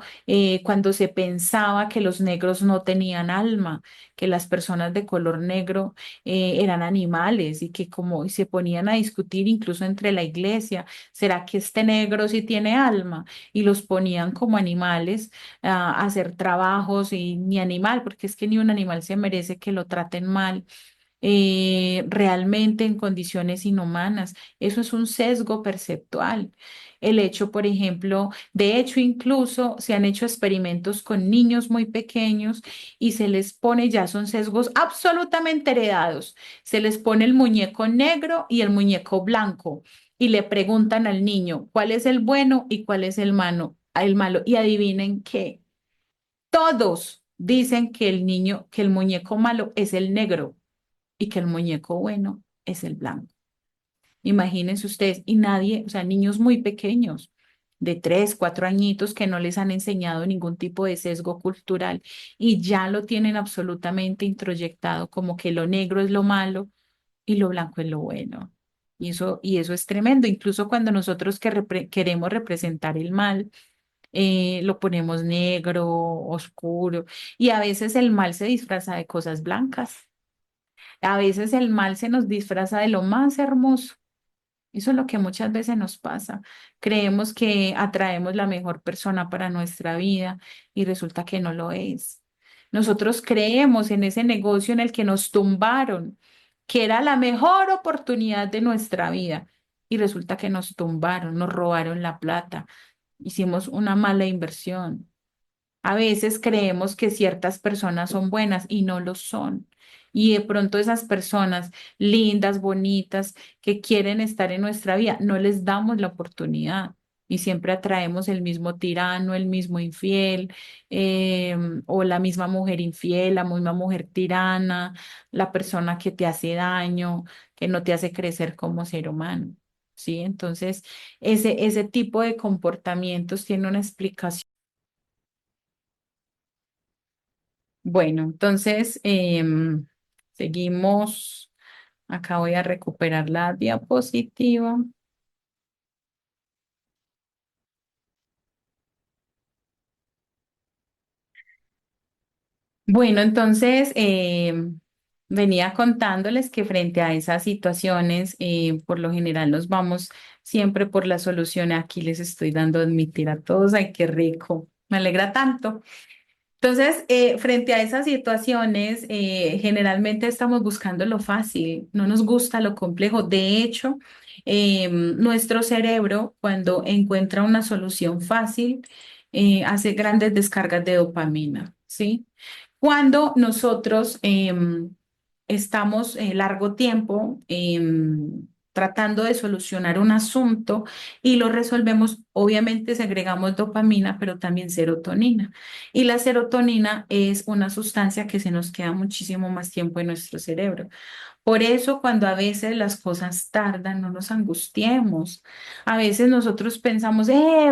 cuando se pensaba que los negros no tenían alma, que las personas de color negro eran animales y que como y se ponían a discutir incluso entre la iglesia, ¿será que este negro sí tiene alma? Y los ponían como animales a hacer trabajos y ni animal, porque es que ni un animal se merece que lo traten mal realmente en condiciones inhumanas. Eso es un sesgo perceptual. El hecho, por ejemplo, de hecho, incluso se han hecho experimentos con niños muy pequeños y se les pone, ya son sesgos absolutamente heredados, se les pone el muñeco negro y el muñeco blanco y le preguntan al niño cuál es el bueno y cuál es el malo. Y adivinen qué, todos dicen que el niño, que el muñeco malo es el negro y que el muñeco bueno es el blanco. Imagínense ustedes, y nadie, o sea, niños muy pequeños, de 3, 4 añitos, que no les han enseñado ningún tipo de sesgo cultural y ya lo tienen absolutamente introyectado como que lo negro es lo malo y lo blanco es lo bueno. Y eso es tremendo. Incluso cuando nosotros queremos representar el mal, lo ponemos negro, oscuro, y a veces el mal se disfraza de cosas blancas. A veces el mal se nos disfraza de lo más hermoso. Eso es lo que muchas veces nos pasa. Creemos que atraemos la mejor persona para nuestra vida y resulta que no lo es. Nosotros creemos en ese negocio en el que nos tumbaron, que era la mejor oportunidad de nuestra vida y resulta que nos tumbaron, nos robaron la plata, hicimos una mala inversión. A veces creemos que ciertas personas son buenas y no lo son. Y de pronto esas personas lindas, bonitas, que quieren estar en nuestra vida, no les damos la oportunidad. Y siempre atraemos el mismo tirano, el mismo infiel, o la misma mujer infiel, la misma mujer tirana, la persona que te hace daño, que no te hace crecer como ser humano. ¿Sí? Entonces, ese tipo de comportamientos tiene una explicación. Bueno, entonces seguimos. Acá voy a recuperar la diapositiva. Bueno, entonces venía contándoles que frente a esas situaciones, por lo general nos vamos siempre por la solución. Aquí les estoy dando a admitir a todos, ay, qué rico, me alegra tanto. Entonces, frente a esas situaciones, generalmente estamos buscando lo fácil, no nos gusta lo complejo. De hecho, nuestro cerebro, cuando encuentra una solución fácil, hace grandes descargas de dopamina, ¿sí? Cuando nosotros estamos largo tiempo tratando de solucionar un asunto y lo resolvemos, obviamente segregamos dopamina, pero también serotonina. Y la serotonina es una sustancia que se nos queda muchísimo más tiempo en nuestro cerebro. Por eso, cuando a veces las cosas tardan, no nos angustiemos. A veces nosotros pensamos,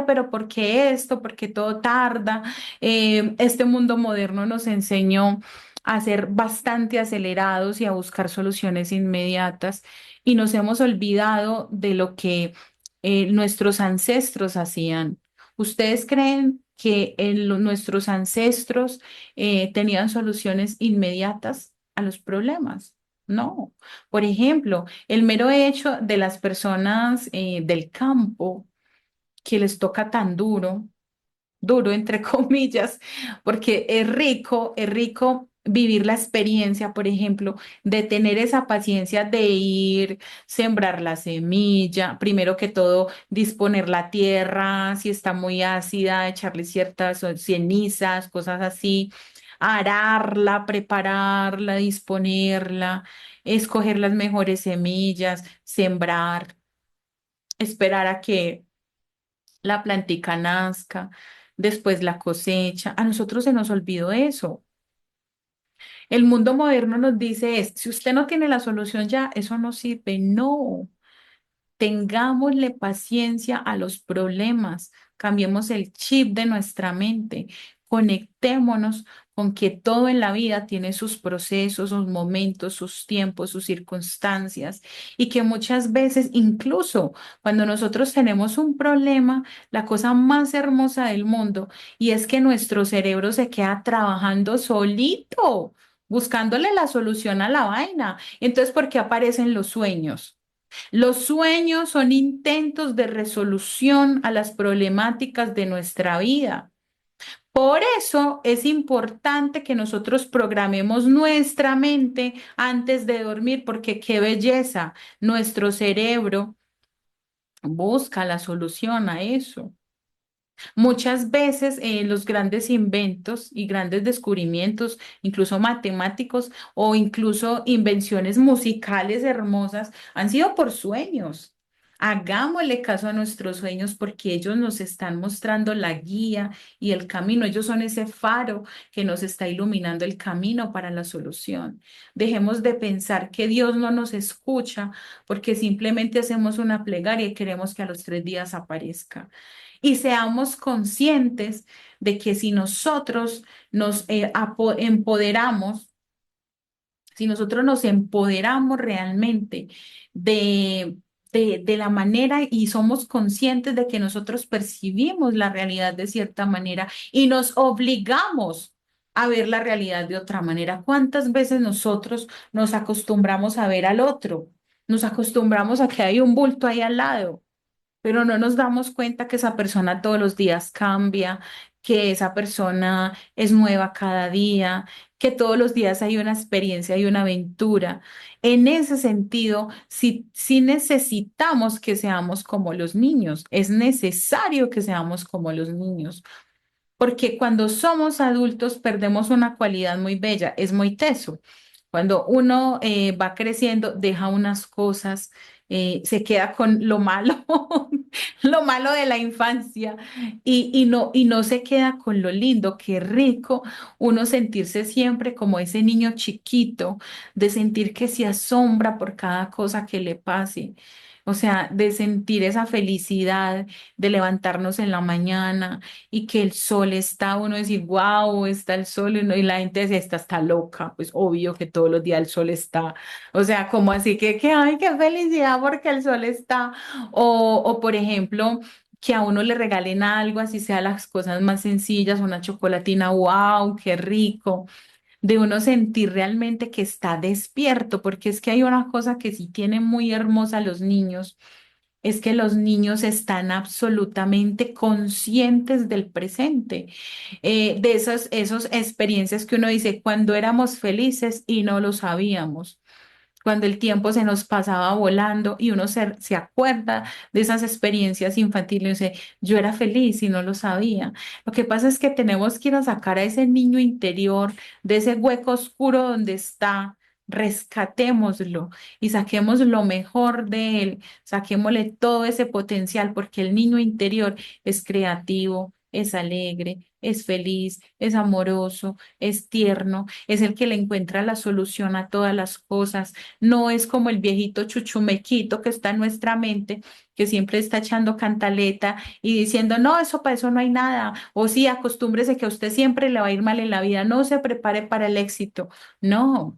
pero ¿por qué esto? ¿Por qué todo tarda? Este mundo moderno nos enseñó a ser bastante acelerados y a buscar soluciones inmediatas y nos hemos olvidado de lo que nuestros ancestros hacían. ¿Ustedes creen que nuestros ancestros tenían soluciones inmediatas a los problemas? No. Por ejemplo, el mero hecho de las personas del campo que les toca tan duro, duro entre comillas, porque es rico vivir la experiencia, por ejemplo, de tener esa paciencia de ir, sembrar la semilla, primero que todo, disponer la tierra, si está muy ácida, echarle ciertas cenizas, cosas así, ararla, prepararla, disponerla, escoger las mejores semillas, sembrar, esperar a que la plantica nazca, después la cosecha. A nosotros se nos olvidó eso. El mundo moderno nos dice es, si usted no tiene la solución ya, eso no sirve. No, tengámosle paciencia a los problemas, cambiemos el chip de nuestra mente, conectémonos con que todo en la vida tiene sus procesos, sus momentos, sus tiempos, sus circunstancias y que muchas veces, incluso cuando nosotros tenemos un problema, la cosa más hermosa del mundo y es que nuestro cerebro se queda trabajando solito, buscándole la solución a la vaina. Entonces, ¿por qué aparecen los sueños? Los sueños son intentos de resolución a las problemáticas de nuestra vida. Por eso es importante que nosotros programemos nuestra mente antes de dormir, porque qué belleza, nuestro cerebro busca la solución a eso. Muchas veces los grandes inventos y grandes descubrimientos, incluso matemáticos o incluso invenciones musicales hermosas, han sido por sueños. Hagámosle caso a nuestros sueños porque ellos nos están mostrando la guía y el camino. Ellos son ese faro que nos está iluminando el camino para la solución. Dejemos de pensar que Dios no nos escucha porque simplemente hacemos una plegaria y queremos que a los 3 días aparezca y seamos conscientes de que si nosotros nos empoderamos, si nosotros nos empoderamos realmente de, de la manera y somos conscientes de que nosotros percibimos la realidad de cierta manera y nos obligamos a ver la realidad de otra manera. ¿Cuántas veces nosotros nos acostumbramos a ver al otro? Nos acostumbramos a que hay un bulto ahí al lado, pero no nos damos cuenta que esa persona todos los días cambia, que esa persona es nueva cada día, que todos los días hay una experiencia y una aventura. En ese sentido, sí necesitamos que seamos como los niños, es necesario que seamos como los niños. Porque cuando somos adultos perdemos una cualidad muy bella, es muy teso. Cuando uno va creciendo, deja unas cosas, se queda con lo malo, lo malo de la infancia y no se queda con lo lindo. Qué rico uno sentirse siempre como ese niño chiquito, de sentir que se asombra por cada cosa que le pase. O sea, de sentir esa felicidad de levantarnos en la mañana y que el sol está, uno decir, wow, está el sol, y la gente dice, esta está loca, pues obvio que todos los días el sol está, o sea, como así que ay, qué felicidad porque el sol está, o por ejemplo, que a uno le regalen algo, así sea las cosas más sencillas, una chocolatina, wow, qué rico, de uno sentir realmente que está despierto, porque es que hay una cosa que sí tienen muy hermosa los niños, es que los niños están absolutamente conscientes del presente, de esas experiencias que uno dice cuando éramos felices y no lo sabíamos, cuando el tiempo se nos pasaba volando y uno se acuerda de esas experiencias infantiles y dice, yo era feliz y no lo sabía. Lo que pasa es que tenemos que ir a sacar a ese niño interior de ese hueco oscuro donde está. Rescatémoslo y saquemos lo mejor de él, saquémosle todo ese potencial, porque el niño interior es creativo, es alegre, es feliz, es amoroso, es tierno, es el que le encuentra la solución a todas las cosas. No es como el viejito chuchumequito que está en nuestra mente, que siempre está echando cantaleta y diciendo, no, eso para eso no hay nada. O sí, acostúmbrese que a usted siempre le va a ir mal en la vida, no se prepare para el éxito. No.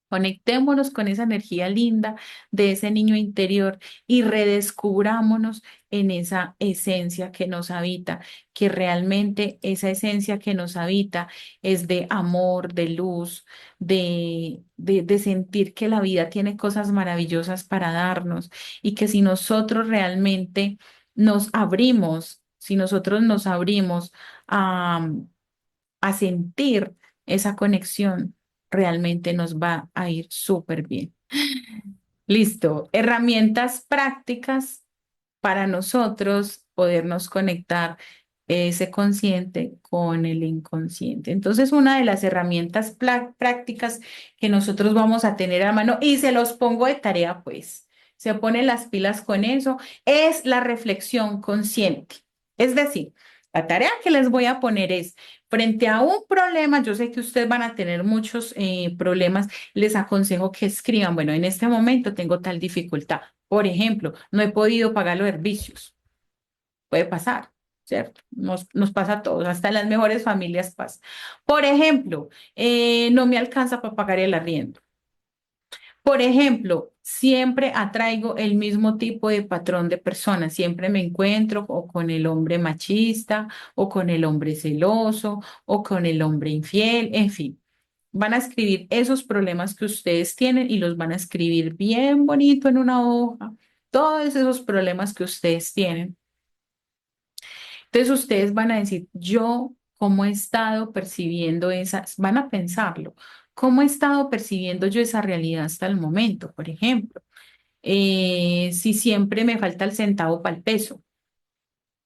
Conectémonos con esa energía linda de ese niño interior y redescubrámonos en esa esencia que nos habita, que realmente esa esencia que nos habita es de amor, de luz, de sentir que la vida tiene cosas maravillosas para darnos y que si nosotros realmente nos abrimos, si nosotros nos abrimos a sentir, esa conexión, realmente nos va a ir súper bien. Listo. Herramientas prácticas para nosotros podernos conectar ese consciente con el inconsciente. Entonces, una de las herramientas prácticas que nosotros vamos a tener a mano, y se los pongo de tarea, pues, se ponen las pilas con eso, es la reflexión consciente. Es decir, la tarea que les voy a poner es, frente a un problema, yo sé que ustedes van a tener muchos problemas, les aconsejo que escriban, bueno, en este momento tengo tal dificultad. Por ejemplo, no he podido pagar los servicios. Puede pasar, ¿cierto? Nos pasa a todos, hasta en las mejores familias pasa. Por ejemplo, no me alcanza para pagar el arriendo. Por ejemplo, siempre atraigo el mismo tipo de patrón de personas. Siempre me encuentro o con el hombre machista, o con el hombre celoso, o con el hombre infiel, en fin. Van a escribir esos problemas que ustedes tienen y los van a escribir bien bonito en una hoja. Todos esos problemas que ustedes tienen. Entonces ustedes van a decir, yo, ¿cómo he estado percibiendo esas? Van a pensarlo. ¿Cómo he estado percibiendo yo esa realidad hasta el momento? Por ejemplo, si siempre me falta el centavo para el peso,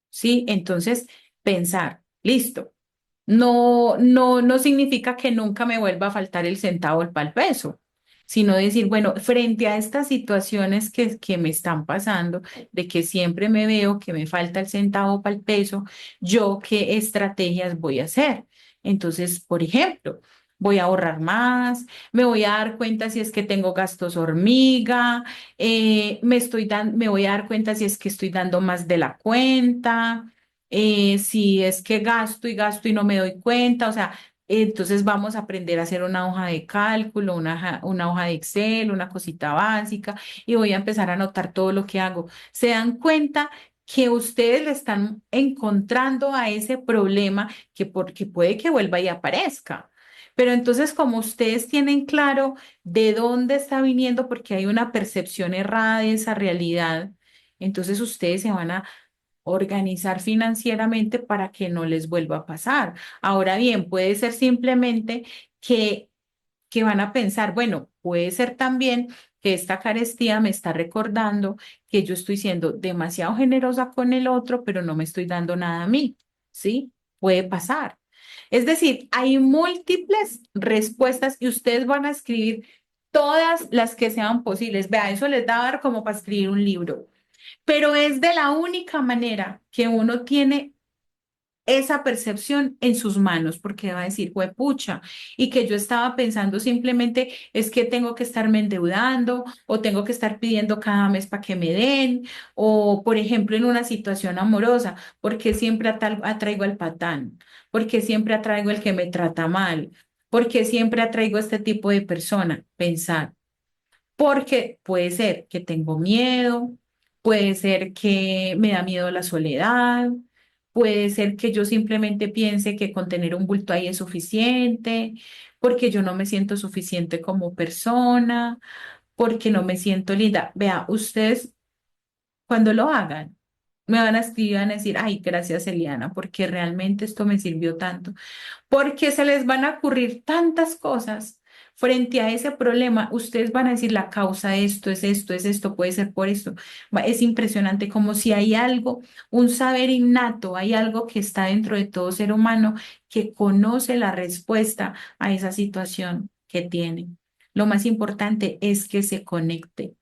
¿sí? Entonces, pensar, listo. No significa que nunca me vuelva a faltar el centavo para el peso, sino decir, bueno, frente a estas situaciones que me están pasando, de que siempre me veo que me falta el centavo para el peso, yo qué estrategias voy a hacer. Entonces, por ejemplo, voy a ahorrar más, me voy a dar cuenta si es que tengo gastos hormiga, me voy a dar cuenta si es que estoy dando más de la cuenta, si es que gasto y gasto y no me doy cuenta, o sea, entonces vamos a aprender a hacer una hoja de cálculo, una hoja de Excel, una cosita básica, y voy a empezar a anotar todo lo que hago. ¿Se dan cuenta que ustedes le están encontrando a ese problema porque puede que vuelva y aparezca? Pero entonces, como ustedes tienen claro de dónde está viniendo, porque hay una percepción errada de esa realidad, entonces ustedes se van a organizar financieramente para que no les vuelva a pasar. Ahora bien, puede ser simplemente que, que van a pensar, bueno, puede ser también que esta carestía me está recordando que yo estoy siendo demasiado generosa con el otro, pero no me estoy dando nada a mí, ¿sí? Puede pasar. Es decir, hay múltiples respuestas y ustedes van a escribir todas las que sean posibles. Vea, eso les da a dar como para escribir un libro, pero es de la única manera que uno tiene esa percepción en sus manos, porque va a decir, pucha, y que yo estaba pensando simplemente es que tengo que estarme endeudando o tengo que estar pidiendo cada mes para que me den, o por ejemplo en una situación amorosa, porque siempre atraigo al patán, porque siempre atraigo el que me trata mal, porque siempre atraigo a este tipo de persona, pensar. Porque puede ser que tengo miedo, puede ser que me da miedo la soledad, puede ser que yo simplemente piense que con tener un bulto ahí es suficiente, porque yo no me siento suficiente como persona, porque no me siento linda. Vea, ustedes cuando lo hagan, me van a escribir y van a decir, ay, gracias Eliana, porque realmente esto me sirvió tanto porque se les van a ocurrir tantas cosas frente a ese problema. Ustedes van a decir la causa de esto, es esto, puede ser por esto. Es impresionante como si hay algo, un saber innato, hay algo que está dentro de todo ser humano que conoce la respuesta a esa situación que tiene. Lo más importante es que se conecte.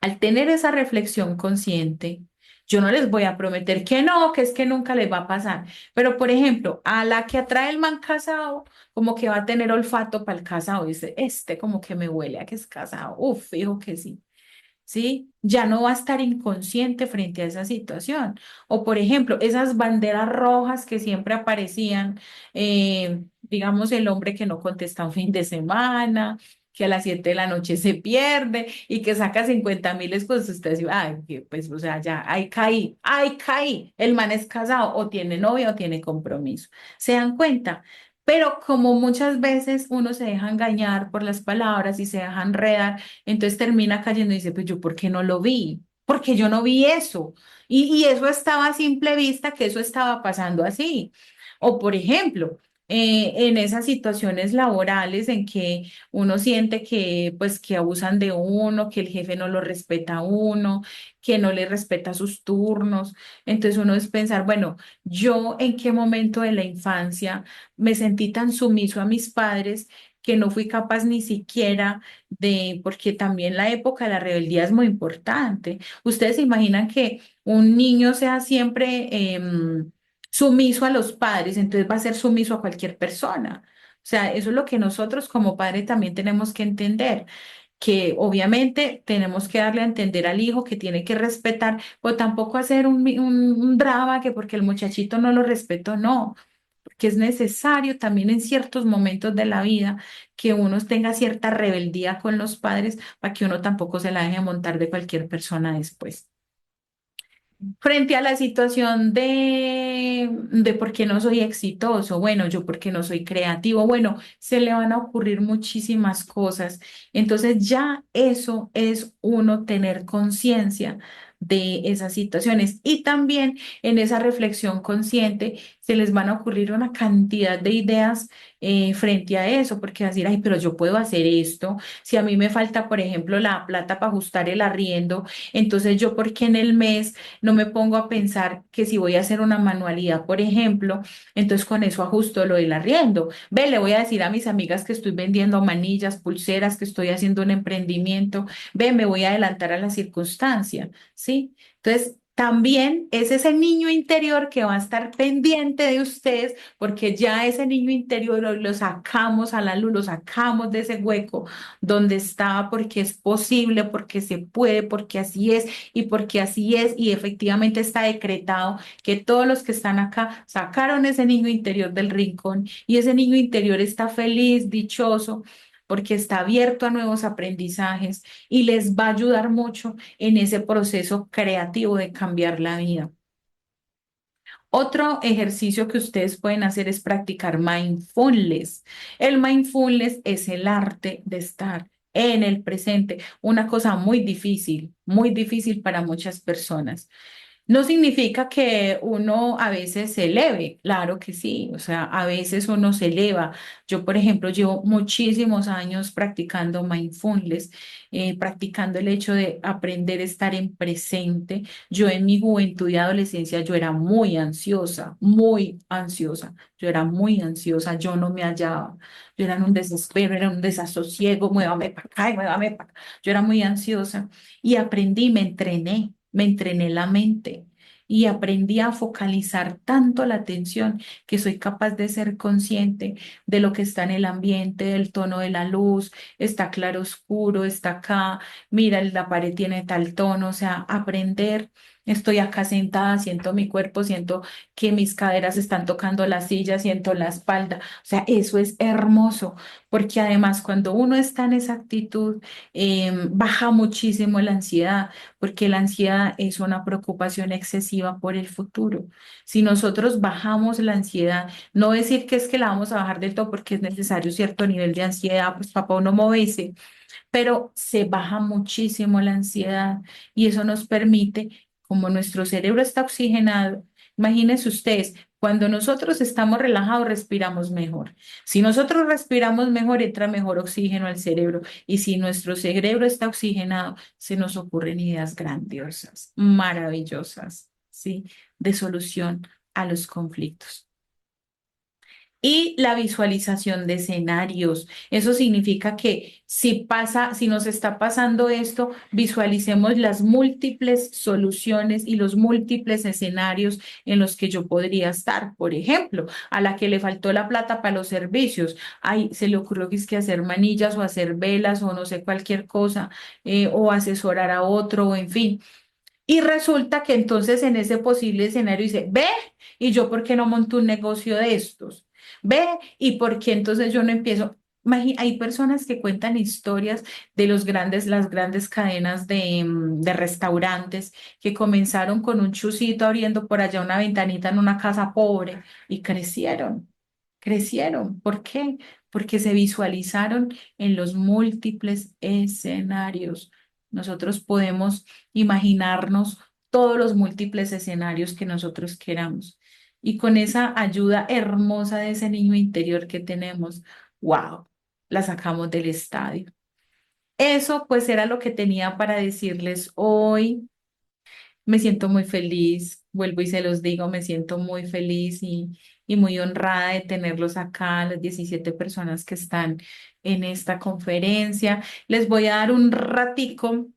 Al tener esa reflexión consciente, yo no les voy a prometer que no, que es que nunca les va a pasar. Pero, por ejemplo, a la que atrae el man casado, como que va a tener olfato para el casado. Dice, este como que me huele a que es casado. Uf, fijo que sí. ¿Sí? Ya no va a estar inconsciente frente a esa situación. O, por ejemplo, esas banderas rojas que siempre aparecían, digamos, el hombre que no contesta un fin de semana, que a las 7 de la noche se pierde y que saca 50.000 cosas, usted dice, ay, pues, o sea, ya, ahí caí, el man es casado o tiene novia o tiene compromiso. ¿Se dan cuenta? Pero como muchas veces uno se deja engañar por las palabras y se deja enredar, entonces termina cayendo y dice, pues yo, ¿por qué no lo vi? Porque yo no vi eso. Y eso estaba a simple vista que eso estaba pasando así. O por ejemplo, en esas situaciones laborales en que uno siente que, pues, que abusan de uno, que el jefe no lo respeta a uno, que no le respeta sus turnos. Entonces uno es pensar, bueno, yo en qué momento de la infancia me sentí tan sumiso a mis padres que no fui capaz ni siquiera de, porque también la época de la rebeldía es muy importante. Ustedes se imaginan que un niño sea siempre sumiso a los padres, entonces va a ser sumiso a cualquier persona. O sea, eso es lo que nosotros como padres también tenemos que entender, que obviamente tenemos que darle a entender al hijo que tiene que respetar, pero tampoco hacer un drama que porque el muchachito no lo respetó, no, porque es necesario también en ciertos momentos de la vida que uno tenga cierta rebeldía con los padres para que uno tampoco se la deje montar de cualquier persona después. Frente a la situación de por qué no soy exitoso, bueno, yo porque no soy creativo, bueno, se le van a ocurrir muchísimas cosas. Entonces ya eso es uno tener conciencia de esas situaciones y también en esa reflexión consciente se les van a ocurrir una cantidad de ideas frente a eso, porque decir, ay, pero yo puedo hacer esto, si a mí me falta, por ejemplo, la plata para ajustar el arriendo, entonces yo porque en el mes no me pongo a pensar que si voy a hacer una manualidad, por ejemplo, entonces con eso ajusto lo del arriendo. Ve, le voy a decir a mis amigas que estoy vendiendo manillas, pulseras, que estoy haciendo un emprendimiento. Ve, me voy a adelantar a la circunstancia, ¿sí? Entonces, también es ese niño interior que va a estar pendiente de ustedes, porque ya ese niño interior lo sacamos a la luz, lo sacamos de ese hueco donde estaba, porque es posible, porque se puede, porque así es y porque así es, y efectivamente está decretado que todos los que están acá sacaron ese niño interior del rincón y ese niño interior está feliz, dichoso, porque está abierto a nuevos aprendizajes y les va a ayudar mucho en ese proceso creativo de cambiar la vida. Otro ejercicio que ustedes pueden hacer es practicar mindfulness. El mindfulness es el arte de estar en el presente, una cosa muy difícil para muchas personas. No significa que uno a veces se eleve, claro que sí, o sea, a veces uno se eleva. Yo, por ejemplo, llevo muchísimos años practicando mindfulness, practicando el hecho de aprender a estar en presente. Yo en mi juventud y adolescencia yo era muy ansiosa, muy ansiosa. Yo era muy ansiosa, yo no me hallaba. Yo era en un desespero, era un desasosiego, muévame para acá y muévame para acá. Yo era muy ansiosa y aprendí, me entrené la mente y aprendí a focalizar tanto la atención que soy capaz de ser consciente de lo que está en el ambiente, del tono de la luz, está claro oscuro, está acá, mira, la pared tiene tal tono, o sea, aprender. Estoy acá sentada, siento mi cuerpo, siento que mis caderas están tocando la silla, siento la espalda. O sea, eso es hermoso, porque además cuando uno está en esa actitud, baja muchísimo la ansiedad porque la ansiedad es una preocupación excesiva por el futuro. Si nosotros bajamos la ansiedad, no decir que es que la vamos a bajar del todo porque es necesario cierto nivel de ansiedad, pues papá, uno movese, pero se baja muchísimo la ansiedad y eso nos permite, como nuestro cerebro está oxigenado, imagínense ustedes, cuando nosotros estamos relajados, respiramos mejor. Si nosotros respiramos mejor, entra mejor oxígeno al cerebro. Y si nuestro cerebro está oxigenado, se nos ocurren ideas grandiosas, maravillosas, ¿sí? De solución a los conflictos. Y la visualización de escenarios. Eso significa que si pasa, si nos está pasando esto, visualicemos las múltiples soluciones y los múltiples escenarios en los que yo podría estar. Por ejemplo, a la que le faltó la plata para los servicios, ay, se le ocurrió que es que hacer manillas o hacer velas o no sé, cualquier cosa, o asesorar a otro, o en fin. Y resulta que entonces en ese posible escenario dice, ve, ¿y yo por qué no monto un negocio de estos? Ve, ¿y por qué entonces yo no empiezo? Hay personas que cuentan historias de las grandes cadenas de restaurantes que comenzaron con un chucito abriendo por allá una ventanita en una casa pobre y crecieron, crecieron. ¿Por qué? Porque se visualizaron en los múltiples escenarios. Nosotros podemos imaginarnos todos los múltiples escenarios que nosotros queramos. y con esa ayuda hermosa de ese niño interior que tenemos, wow, la sacamos del estadio. Eso pues era lo que tenía para decirles hoy. Me siento muy feliz, vuelvo y se los digo, me siento muy feliz y muy honrada de tenerlos acá, las 17 personas que están en esta conferencia. Les voy a dar un ratico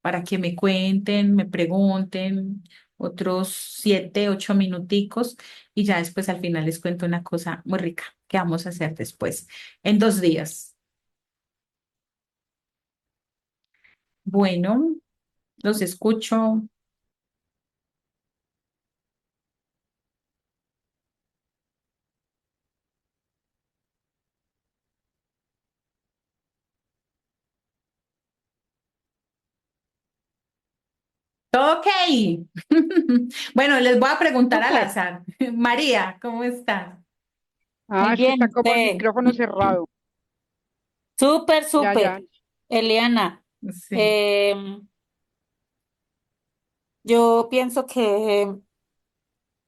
para que me cuenten, me pregunten, otros 7, 8 minuticos y ya después al final les cuento una cosa muy rica que vamos a hacer después, en 2 días. Bueno, los escucho. Ok. Bueno, les voy a preguntar al Súper. azar. María, ¿cómo estás? Ah, Muy es que bien, está como el usted. micrófono cerrado. Súper, Ya, súper. ya. Eliana, Sí. em, yo pienso que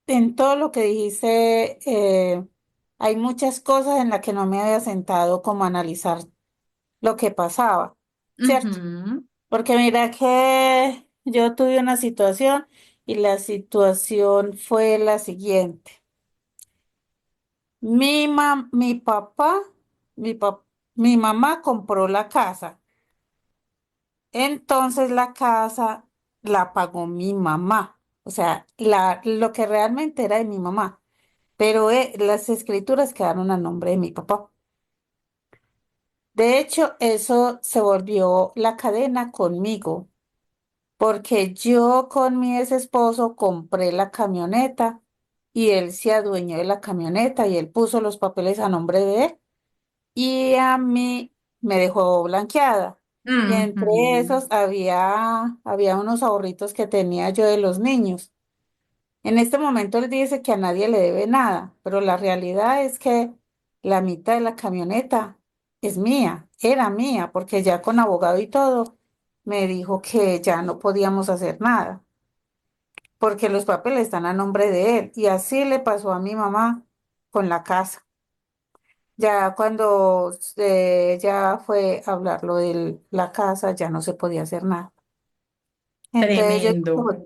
en todo lo que dijiste, hay muchas cosas en las que no me había sentado como a analizar lo que pasaba, ¿cierto? Ujú, Porque mira que yo tuve una situación y la situación fue la siguiente. Mi papá, mi pap- mi mamá compró la casa. Entonces la casa la pagó mi mamá, o sea, lo que realmente era de mi mamá, pero las escrituras quedaron a nombre de mi papá. De hecho, eso se volvió la cadena conmigo, porque yo con mi ex esposo compré la camioneta y él se adueñó de la camioneta y él puso los papeles a nombre de él y a mí me dejó blanqueada. Y entre ujú. esos había unos ahorritos que tenía yo de los niños. En este momento él dice que a nadie le debe nada, pero la realidad es que la mitad de la camioneta es mía, era mía, porque ya con abogado y todo me dijo que ya no podíamos hacer nada, porque los papeles están a nombre de él. Y así le pasó a mi mamá con la casa. Ya cuando ya fue a hablar lo de la casa, ya no se podía hacer nada. Entonces yo Tremendo.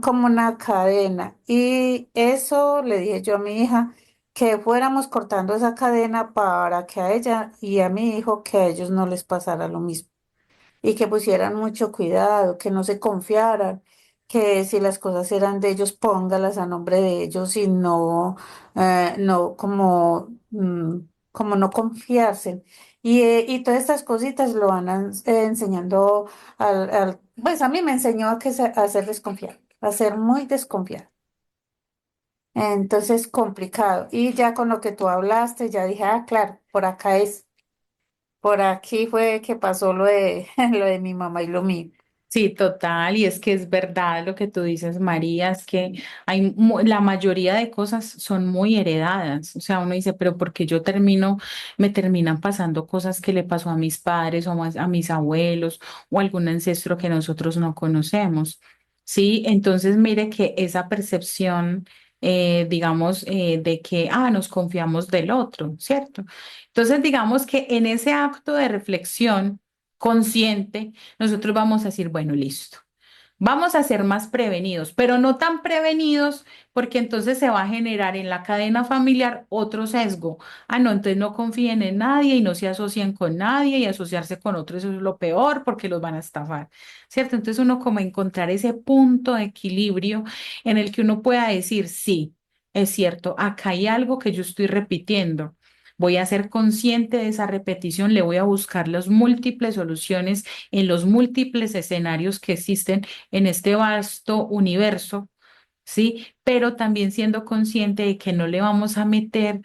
como una cadena. Y eso le dije yo a mi hija, que fuéramos cortando esa cadena para que a ella y a mi hijo, que a ellos no les pasara lo mismo y que pusieran mucho cuidado, que no se confiaran, que si las cosas eran de ellos, póngalas a nombre de ellos y no como no confiarse. Y todas estas cositas lo van enseñando pues a mí me enseñó a ser desconfiado, a ser muy desconfiado. Entonces, complicado. Y ya con lo que tú hablaste, ya dije, ah, claro, por acá es, por aquí fue que pasó lo de, lo de mi mamá y lo mío. Sí, total, y es que es verdad lo que tú dices, María, es que la mayoría de cosas son muy heredadas, o sea, uno dice, pero ¿por qué me terminan pasando cosas que le pasó a mis padres o a mis abuelos o algún ancestro que nosotros no conocemos? Sí, entonces mire que esa percepción, digamos, de que, nos confiamos del otro, ¿cierto? Entonces, digamos que en ese acto de reflexión consciente, nosotros vamos a decir, bueno, listo. Vamos a ser más prevenidos, pero no tan prevenidos porque entonces se va a generar en la cadena familiar otro sesgo. No, entonces no confíen en nadie y no se asocien con nadie y asociarse con otros eso es lo peor porque los van a estafar, ¿cierto? Entonces uno como encontrar ese punto de equilibrio en el que uno pueda decir, sí, es cierto, acá hay algo que yo estoy repitiendo. Voy a ser consciente de esa repetición, le voy a buscar las múltiples soluciones en los múltiples escenarios que existen en este vasto universo, ¿sí? Pero también siendo consciente de que no le vamos a meter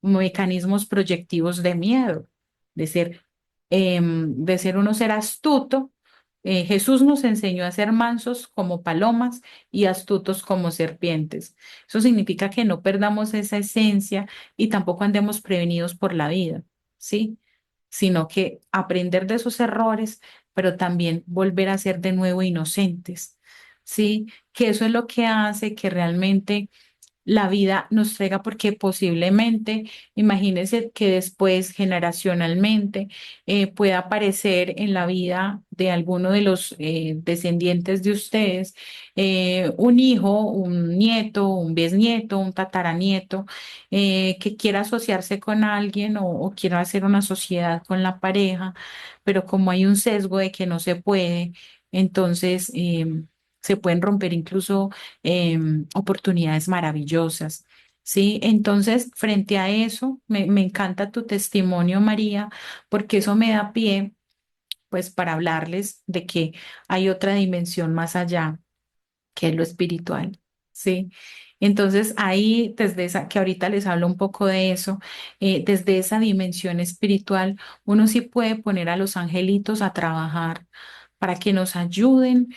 mecanismos proyectivos de miedo, de ser uno ser astuto. Jesús nos enseñó a ser mansos como palomas y astutos como serpientes. Eso significa que no perdamos esa esencia y tampoco andemos prevenidos por la vida, ¿sí? Sino que aprender de esos errores, pero también volver a ser de nuevo inocentes, ¿sí? Que eso es lo que hace que realmente la vida nos traiga, porque posiblemente, imagínense que después, generacionalmente, pueda aparecer en la vida de alguno de los descendientes de ustedes un hijo, un nieto, un bisnieto, un tataranieto, que quiera asociarse con alguien o quiera hacer una sociedad con la pareja, pero como hay un sesgo de que no se puede, entonces se pueden romper incluso oportunidades maravillosas. Sí, entonces, frente a eso, me encanta tu testimonio, María, porque eso me da pie, pues, para hablarles de que hay otra dimensión más allá, que es lo espiritual. Sí. Entonces, ahí, desde esa, que ahorita les hablo un poco de eso, desde esa dimensión espiritual, uno sí puede poner a los angelitos a trabajar para que nos ayuden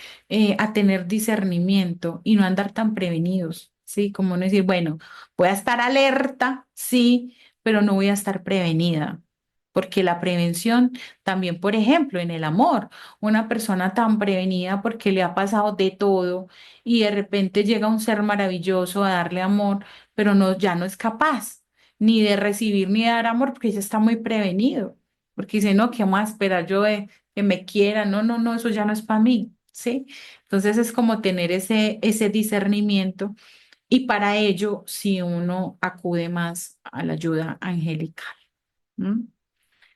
a tener discernimiento y no andar tan prevenidos, ¿sí? Como no decir, bueno, voy a estar alerta, sí, pero no voy a estar prevenida, porque la prevención también, por ejemplo, en el amor, una persona tan prevenida porque le ha pasado de todo y de repente llega un ser maravilloso a darle amor, pero no, ya no es capaz ni de recibir ni de dar amor porque ya está muy prevenido, porque dice, no, ¿qué más esperar yo de que me quiera? No, no, no, eso ya no es para mí, ¿sí? Entonces es como tener ese discernimiento y para ello, si uno acude más a la ayuda angelical. ¿M?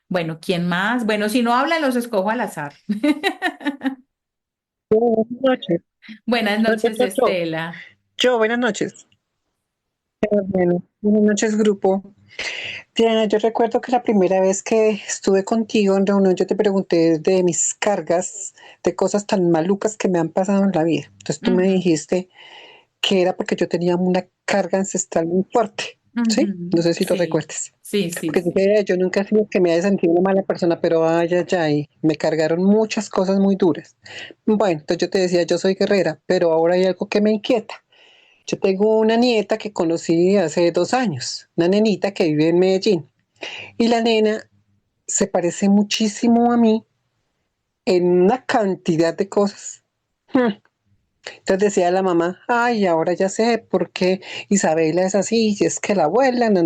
Bueno, ¿quién más? Bueno, si no hablan, los escojo al azar. Buenas noches. Buenas Yo, yo, noches, yo, yo, Estela. buenas noches. Bueno, buenas noches, grupo. Diana, yo recuerdo que la primera vez que estuve contigo en reunión, yo te pregunté de mis cargas, de cosas tan malucas que me han pasado en la vida. Entonces tú me Ujú, dijiste que era porque yo tenía una carga ancestral muy fuerte, ¿sí? No ujú. sé si lo Sí, recuerdes. sí, sí, Porque sí. yo nunca he sido que me haya sentido una mala persona, pero ay, ay, ay, me cargaron muchas cosas muy duras. Bueno, entonces yo te decía, yo soy guerrera, pero ahora hay algo que me inquieta. Yo tengo una nieta que conocí hace 2 años, una nenita que vive en Medellín. Y la nena se parece muchísimo a mí en una cantidad de cosas. Entonces decía la mamá, ay, ahora ya sé por qué Isabela es así, y es que la abuela, ¿no?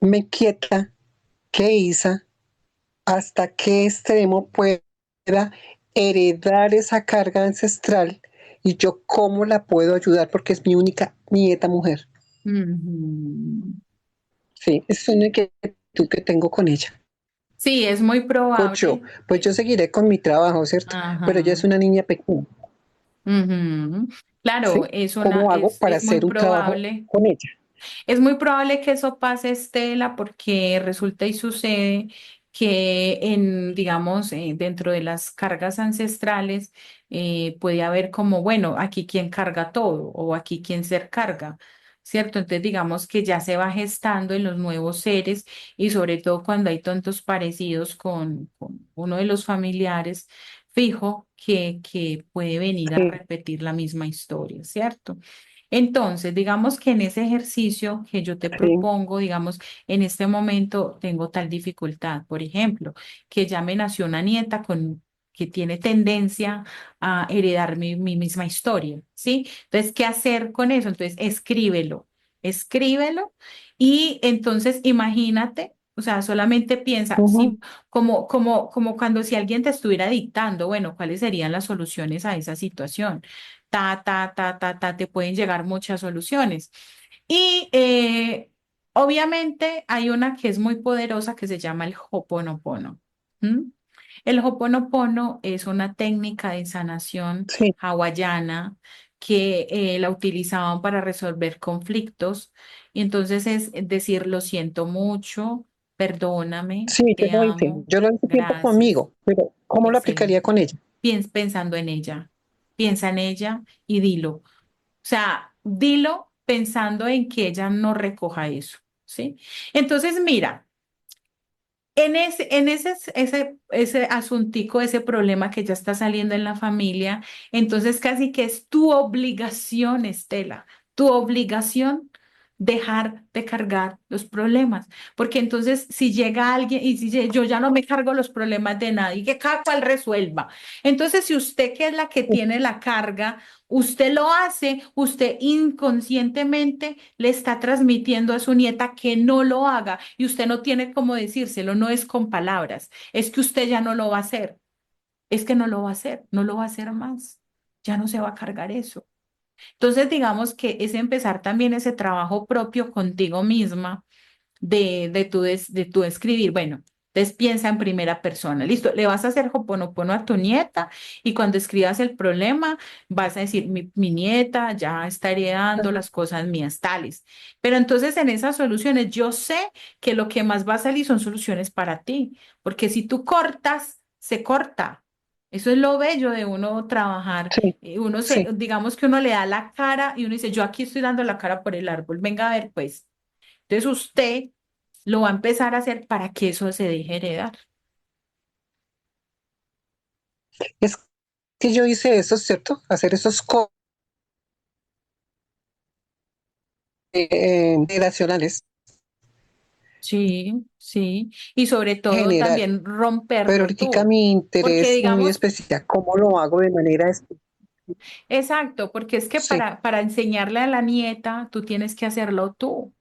Me quieta que Isa, hasta qué extremo pueda heredar esa carga ancestral y yo cómo la puedo ayudar porque es mi única nieta mujer. Ujú. Sí, es una inquietud que tengo con ella. Sí, es muy probable. Pues yo seguiré con mi trabajo, ¿cierto? Pero ella Ajá. es una niña pequeña, Ujú. Claro, ¿sí? ¿Cómo hago para es muy hacer un trabajo probable. con ella? Es muy probable que eso pase, Estela, porque resulta y sucede que digamos, dentro de las cargas ancestrales puede haber como, bueno, aquí quien carga todo o aquí quien se carga, ¿cierto? Entonces, digamos que ya se va gestando en los nuevos seres y sobre todo cuando hay tantos parecidos con uno de los familiares, fijo que puede venir a Sí, repetir la misma historia, ¿cierto? Entonces, digamos que en ese ejercicio que yo te sí, propongo, digamos, en este momento tengo tal dificultad, por ejemplo, que ya me nació una nieta que tiene tendencia a heredar mi misma historia, ¿sí? Entonces, ¿qué hacer con eso? Entonces, escríbelo y entonces imagínate, o sea, solamente piensa, ujú, sí, como cuando si alguien te estuviera dictando, bueno, ¿cuáles serían las soluciones a esa situación? Te pueden llegar muchas soluciones. Y obviamente hay una que es muy poderosa que se llama el Hoponopono. ¿M? El Hoponopono es una técnica de sanación sí, hawaiana que la utilizaban para resolver conflictos. Y entonces es decir, lo siento mucho, perdóname, sí, te amo, yo lo hice tiempo gracias. conmigo, pero ¿cómo lo aplicaría Excelente. con ella? Pensando en ella, piensa en ella y dilo. O sea, dilo pensando en que ella no recoja eso, ¿sí? Entonces, mira, ese asuntico, ese problema que ya está saliendo en la familia, entonces casi que es tu obligación, Estela, tu obligación dejar de cargar los problemas. Porque entonces si llega alguien y dice, yo ya no me cargo los problemas de nadie, que cada cual resuelva. Entonces, si usted que es la que tiene la carga, usted lo hace, usted inconscientemente le está transmitiendo a su nieta que no lo haga y usted no tiene cómo decírselo, no es con palabras, es que usted ya no lo va a hacer, es que no lo va a hacer, no lo va a hacer más, ya no se va a cargar eso. Entonces, digamos que es empezar también ese trabajo propio contigo misma de tu escribir. Bueno, entonces piensa en primera persona. Listo, le vas a hacer hoponopono a tu nieta y cuando escribas el problema vas a decir, mi nieta ya está heredando las cosas mías tales. Pero entonces en esas soluciones yo sé que lo que más va a salir son soluciones para ti, porque si tú cortas, se corta. Eso es lo bello de uno trabajar. Sí, Uno se, sí. digamos que uno le da la cara y uno dice, yo aquí estoy dando la cara por el árbol, venga a ver pues. Entonces usted lo va a empezar a hacer para que eso se deje heredar. Es que yo hice eso, ¿cierto? Hacer esos generacionales Sí, sí. Y sobre todo general. también Pero romperlo ahorita tú. mi Porque interés muy digamos, especial, ¿cómo lo hago de manera exacto, porque es que sí, para enseñarle a la nieta, tú tienes que hacerlo tú.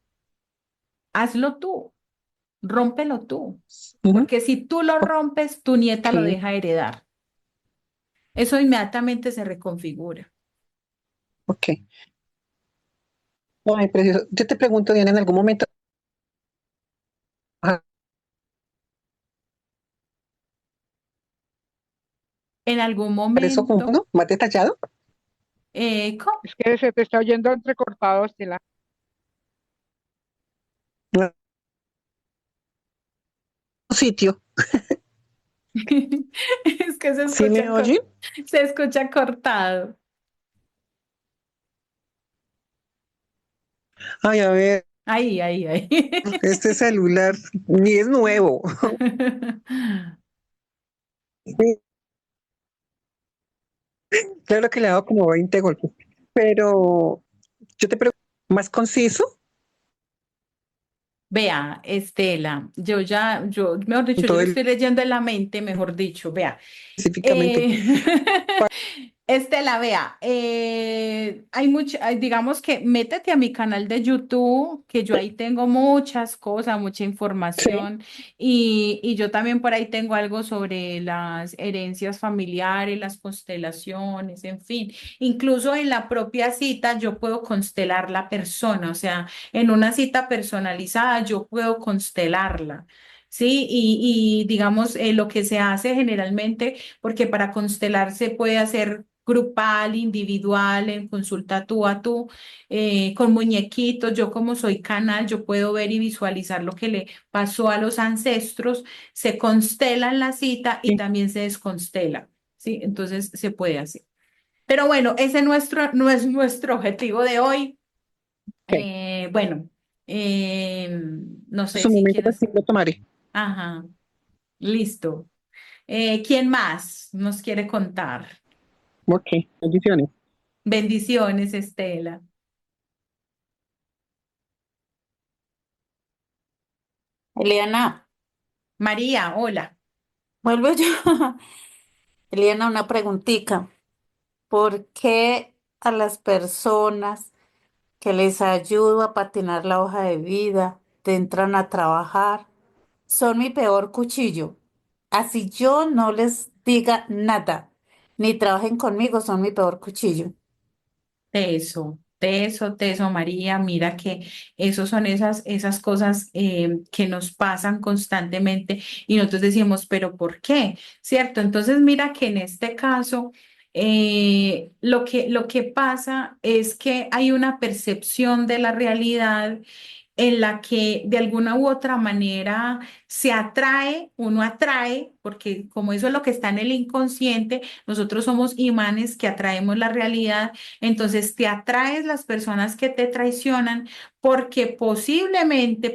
Hazlo tú, rómpelo tú. ujú, Porque si tú lo rompes, tu nieta lo ok, deja heredar. Eso inmediatamente se reconfigura. ok. Ay, precioso. Yo te pregunto, Diana, en algún momento, ajá, En algún para eso como, momento, ¿no? Más detallado, ¿cómo? Es que se te está oyendo entrecortado, Estela. un sitio, Es que ¿sí me oye? se escucha cortado. Ay, a ver, Ahí, ahí, ahí. este celular ni es nuevo. Sí, claro que le he dado como 20 golpes, pero yo te pregunto, ¿más conciso? Vea, Estela, mejor dicho, yo Todo le el, estoy leyendo en la mente, mejor dicho, vea. específicamente. Eh, Estela, vea, digamos que métete a mi canal de YouTube, que yo ahí tengo muchas cosas, mucha Sí, información, y yo también por ahí tengo algo sobre las herencias familiares, las constelaciones, en fin. Incluso en la propia cita yo puedo constelar la persona, o sea, en una cita personalizada yo puedo constelarla. Sí, y digamos, lo que se hace generalmente porque para constelar se puede hacer grupal, individual, en consulta tú a tú, con muñequitos. Yo como soy canal, yo puedo ver y visualizar lo que le pasó a los ancestros, se constela en la cita y sí, también se desconstela, ¿sí? Entonces se puede hacer. Pero bueno, ese no es nuestro objetivo de hoy. ok. Bueno, no En sé su si momento pues quieres. sí lo tomaré. Ajá, listo. ¿Quién más nos quiere contar? Ok, bendiciones. Bendiciones, Estela. Eliana, María, hola. vuelvo yo. Eliana, una preguntita. ¿Por qué a las personas que les ayudo a patinar la hoja de vida, te entran a trabajar, son mi peor cuchillo? Así yo no les diga nada, ni trabajen conmigo, son mi peor cuchillo. Teso, María. Mira que esos son esas cosas que nos pasan constantemente y nosotros decimos, pero ¿por qué? ¿Cierto? Entonces, mira que en este caso, lo que pasa es que hay una percepción de la realidad en la que de alguna u otra manera se atrae, uno atrae, porque como eso es lo que está en el inconsciente, nosotros somos imanes que atraemos la realidad, entonces te atraes las personas que te traicionan porque posiblemente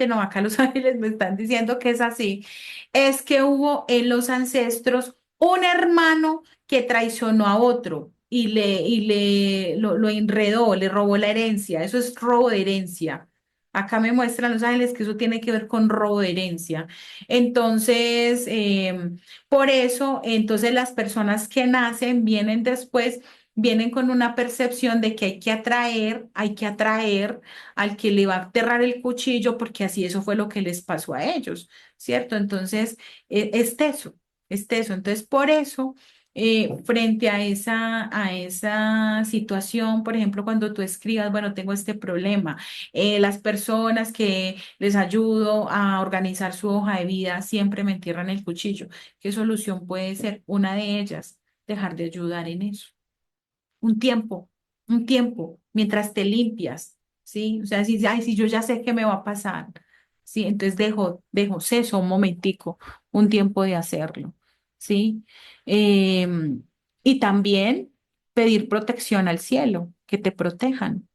no, acá los ángeles me están diciendo que es así, es que hubo en los ancestros un hermano que traicionó a otro. lo enredó, le robó la herencia. Eso es robo de herencia. Acá me muestran los ángeles que eso tiene que ver con robo de herencia. Entonces, por eso, entonces las personas que nacen vienen después, vienen con una percepción de que hay que atraer al que le va a aterrar el cuchillo, porque así eso fue lo que les pasó a ellos, ¿cierto? Entonces, es teso, es teso. Entonces, por eso frente a esa situación, por ejemplo, cuando tú escribas, bueno, tengo este problema, las personas que les ayudo a organizar su hoja de vida siempre me entierran el cuchillo. ¿Qué solución puede ser? Una de ellas, dejar de ayudar en eso. Un tiempo, un tiempo, mientras te limpias, ¿sí? O sea, si, ay, si yo ya sé qué me va a pasar, ¿sí? Entonces ceso un momentico, un tiempo de hacerlo, ¿sí? Em, y también pedir protección al cielo, que te protejan.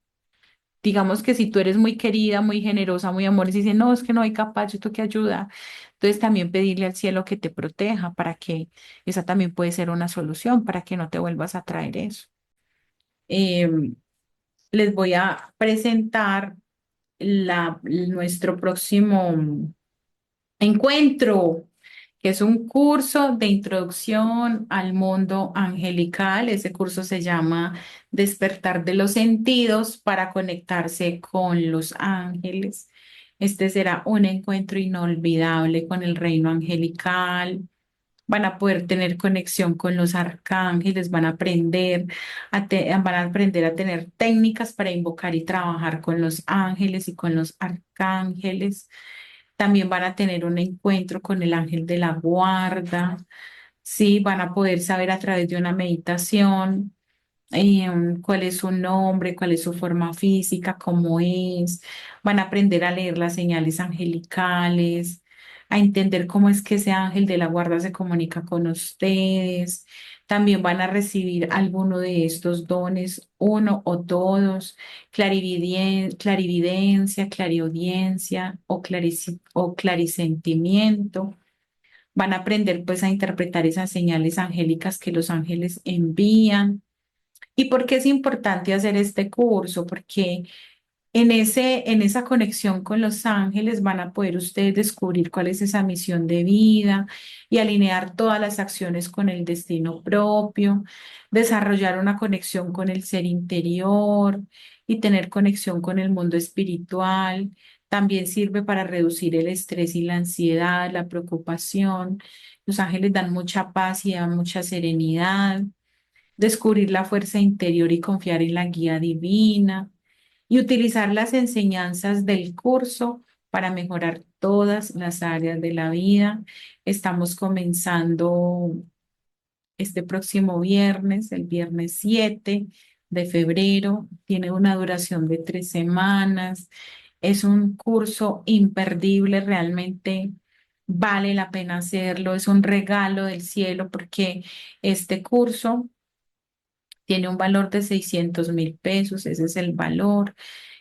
Digamos que si tú eres muy querida, muy generosa, muy amorosa y dices, no, es que no hay capaz, yo tengo que ayudar. Entonces también pedirle al cielo que te proteja para que esa también puede ser una solución para que no te vuelvas a traer eso. Em, Les voy a presentar nuestro próximo encuentro, que es un curso de introducción al mundo angelical. Ese curso se llama Despertar de los Sentidos para conectarse con los ángeles. Este será un encuentro inolvidable con el reino angelical. Van a poder tener conexión con los arcángeles, van a aprender a tener técnicas para invocar y trabajar con los ángeles y con los arcángeles. También van a tener un encuentro con el ángel de la guarda. Sí, van a poder saber a través de una meditación cuál es su nombre, cuál es su forma física, cómo es. Van a aprender a leer las señales angelicales, a entender cómo es que ese ángel de la guarda se comunica con ustedes. También van a recibir alguno de estos dones, uno o todos, clarividencia, clariaudiencia o clarisentimiento. Van a aprender pues a interpretar esas señales angélicas que los ángeles envían. ¿Y por qué es importante hacer este curso? Porque en esa conexión con los ángeles van a poder ustedes descubrir cuál es esa misión de vida y alinear todas las acciones con el destino propio, desarrollar una conexión con el ser interior y tener conexión con el mundo espiritual. También sirve para reducir el estrés y la ansiedad, la preocupación. Los ángeles dan mucha paz y dan mucha serenidad, descubrir la fuerza interior y confiar en la guía divina y utilizar las enseñanzas del curso para mejorar todas las áreas de la vida. Estamos comenzando este próximo viernes, el viernes 7 de febrero. Tiene una duración de 3 semanas. Es un curso imperdible, realmente vale la pena hacerlo. Es un regalo del cielo porque este curso tiene un valor de 600.000 pesos, ese es el valor.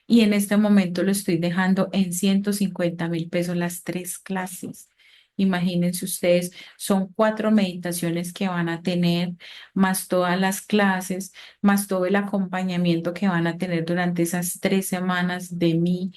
Y en este momento lo estoy dejando en 150.000 pesos las 3 clases. Imagínense ustedes, son 4 meditaciones que van a tener, más todas las clases, más todo el acompañamiento que van a tener durante esas 3 semanas de mí,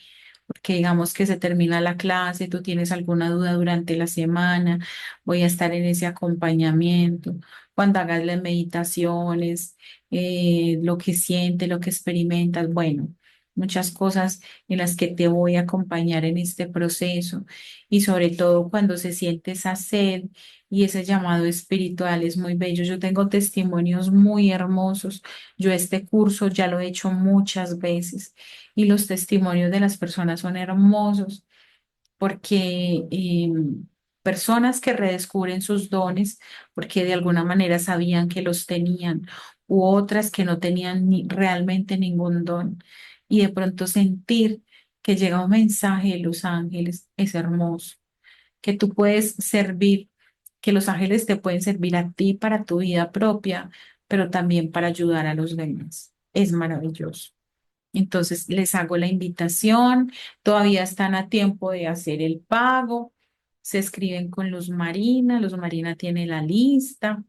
porque digamos que se termina la clase, tú tienes alguna duda durante la semana, voy a estar en ese acompañamiento. Cuando hagas las meditaciones, lo que sientes, lo que experimentas, bueno, muchas cosas en las que te voy a acompañar en este proceso y sobre todo cuando se siente esa sed y ese llamado espiritual es muy bello. Yo tengo testimonios muy hermosos. Yo este curso ya lo he hecho muchas veces y los testimonios de las personas son hermosos porque personas que redescubren sus dones porque de alguna manera sabían que los tenían, u otras que no tenían realmente ningún don, y de pronto sentir que llega un mensaje de los ángeles es hermoso, que tú puedes servir, que los ángeles te pueden servir a ti para tu vida propia, pero también para ayudar a los demás. Es maravilloso. Entonces les hago la invitación, todavía están a tiempo de hacer el pago, se escriben con Luz Marina tiene la lista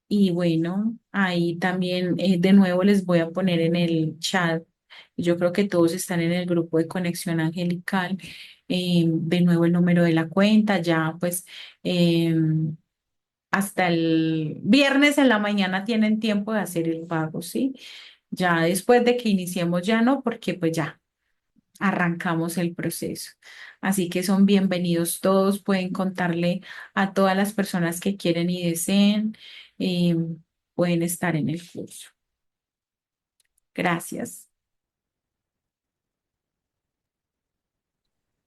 Y bueno, ahí también de nuevo les voy a poner en el chat. Yo creo que todos están en el grupo de Conexión Angelical. De nuevo el número de la cuenta, ya pues eh, hasta el viernes en la mañana tienen tiempo de hacer el pago, ¿sí? Ya después de que iniciemos ya no, porque pues ya arrancamos el proceso. Así que son bienvenidos todos, pueden contarle a todas las personas que quieren y deseen, eh, pueden estar en el curso. Gracias.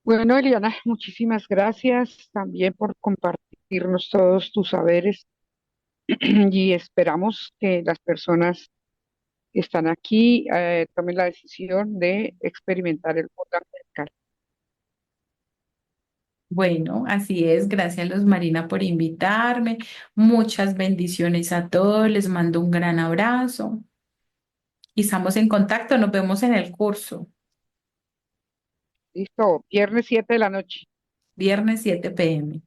Bueno, Eliana, muchísimas gracias también por compartirnos todos tus saberes y esperamos que las personas que están aquí tomen la decisión de experimentar el mundo angelical. Bueno, así es. Gracias, Luz Marina, por invitarme. Muchas bendiciones a todos. Les mando un gran abrazo. Y estamos en contacto. Nos vemos en el curso, Listo, viernes 7 de la noche. viernes 7 p.m.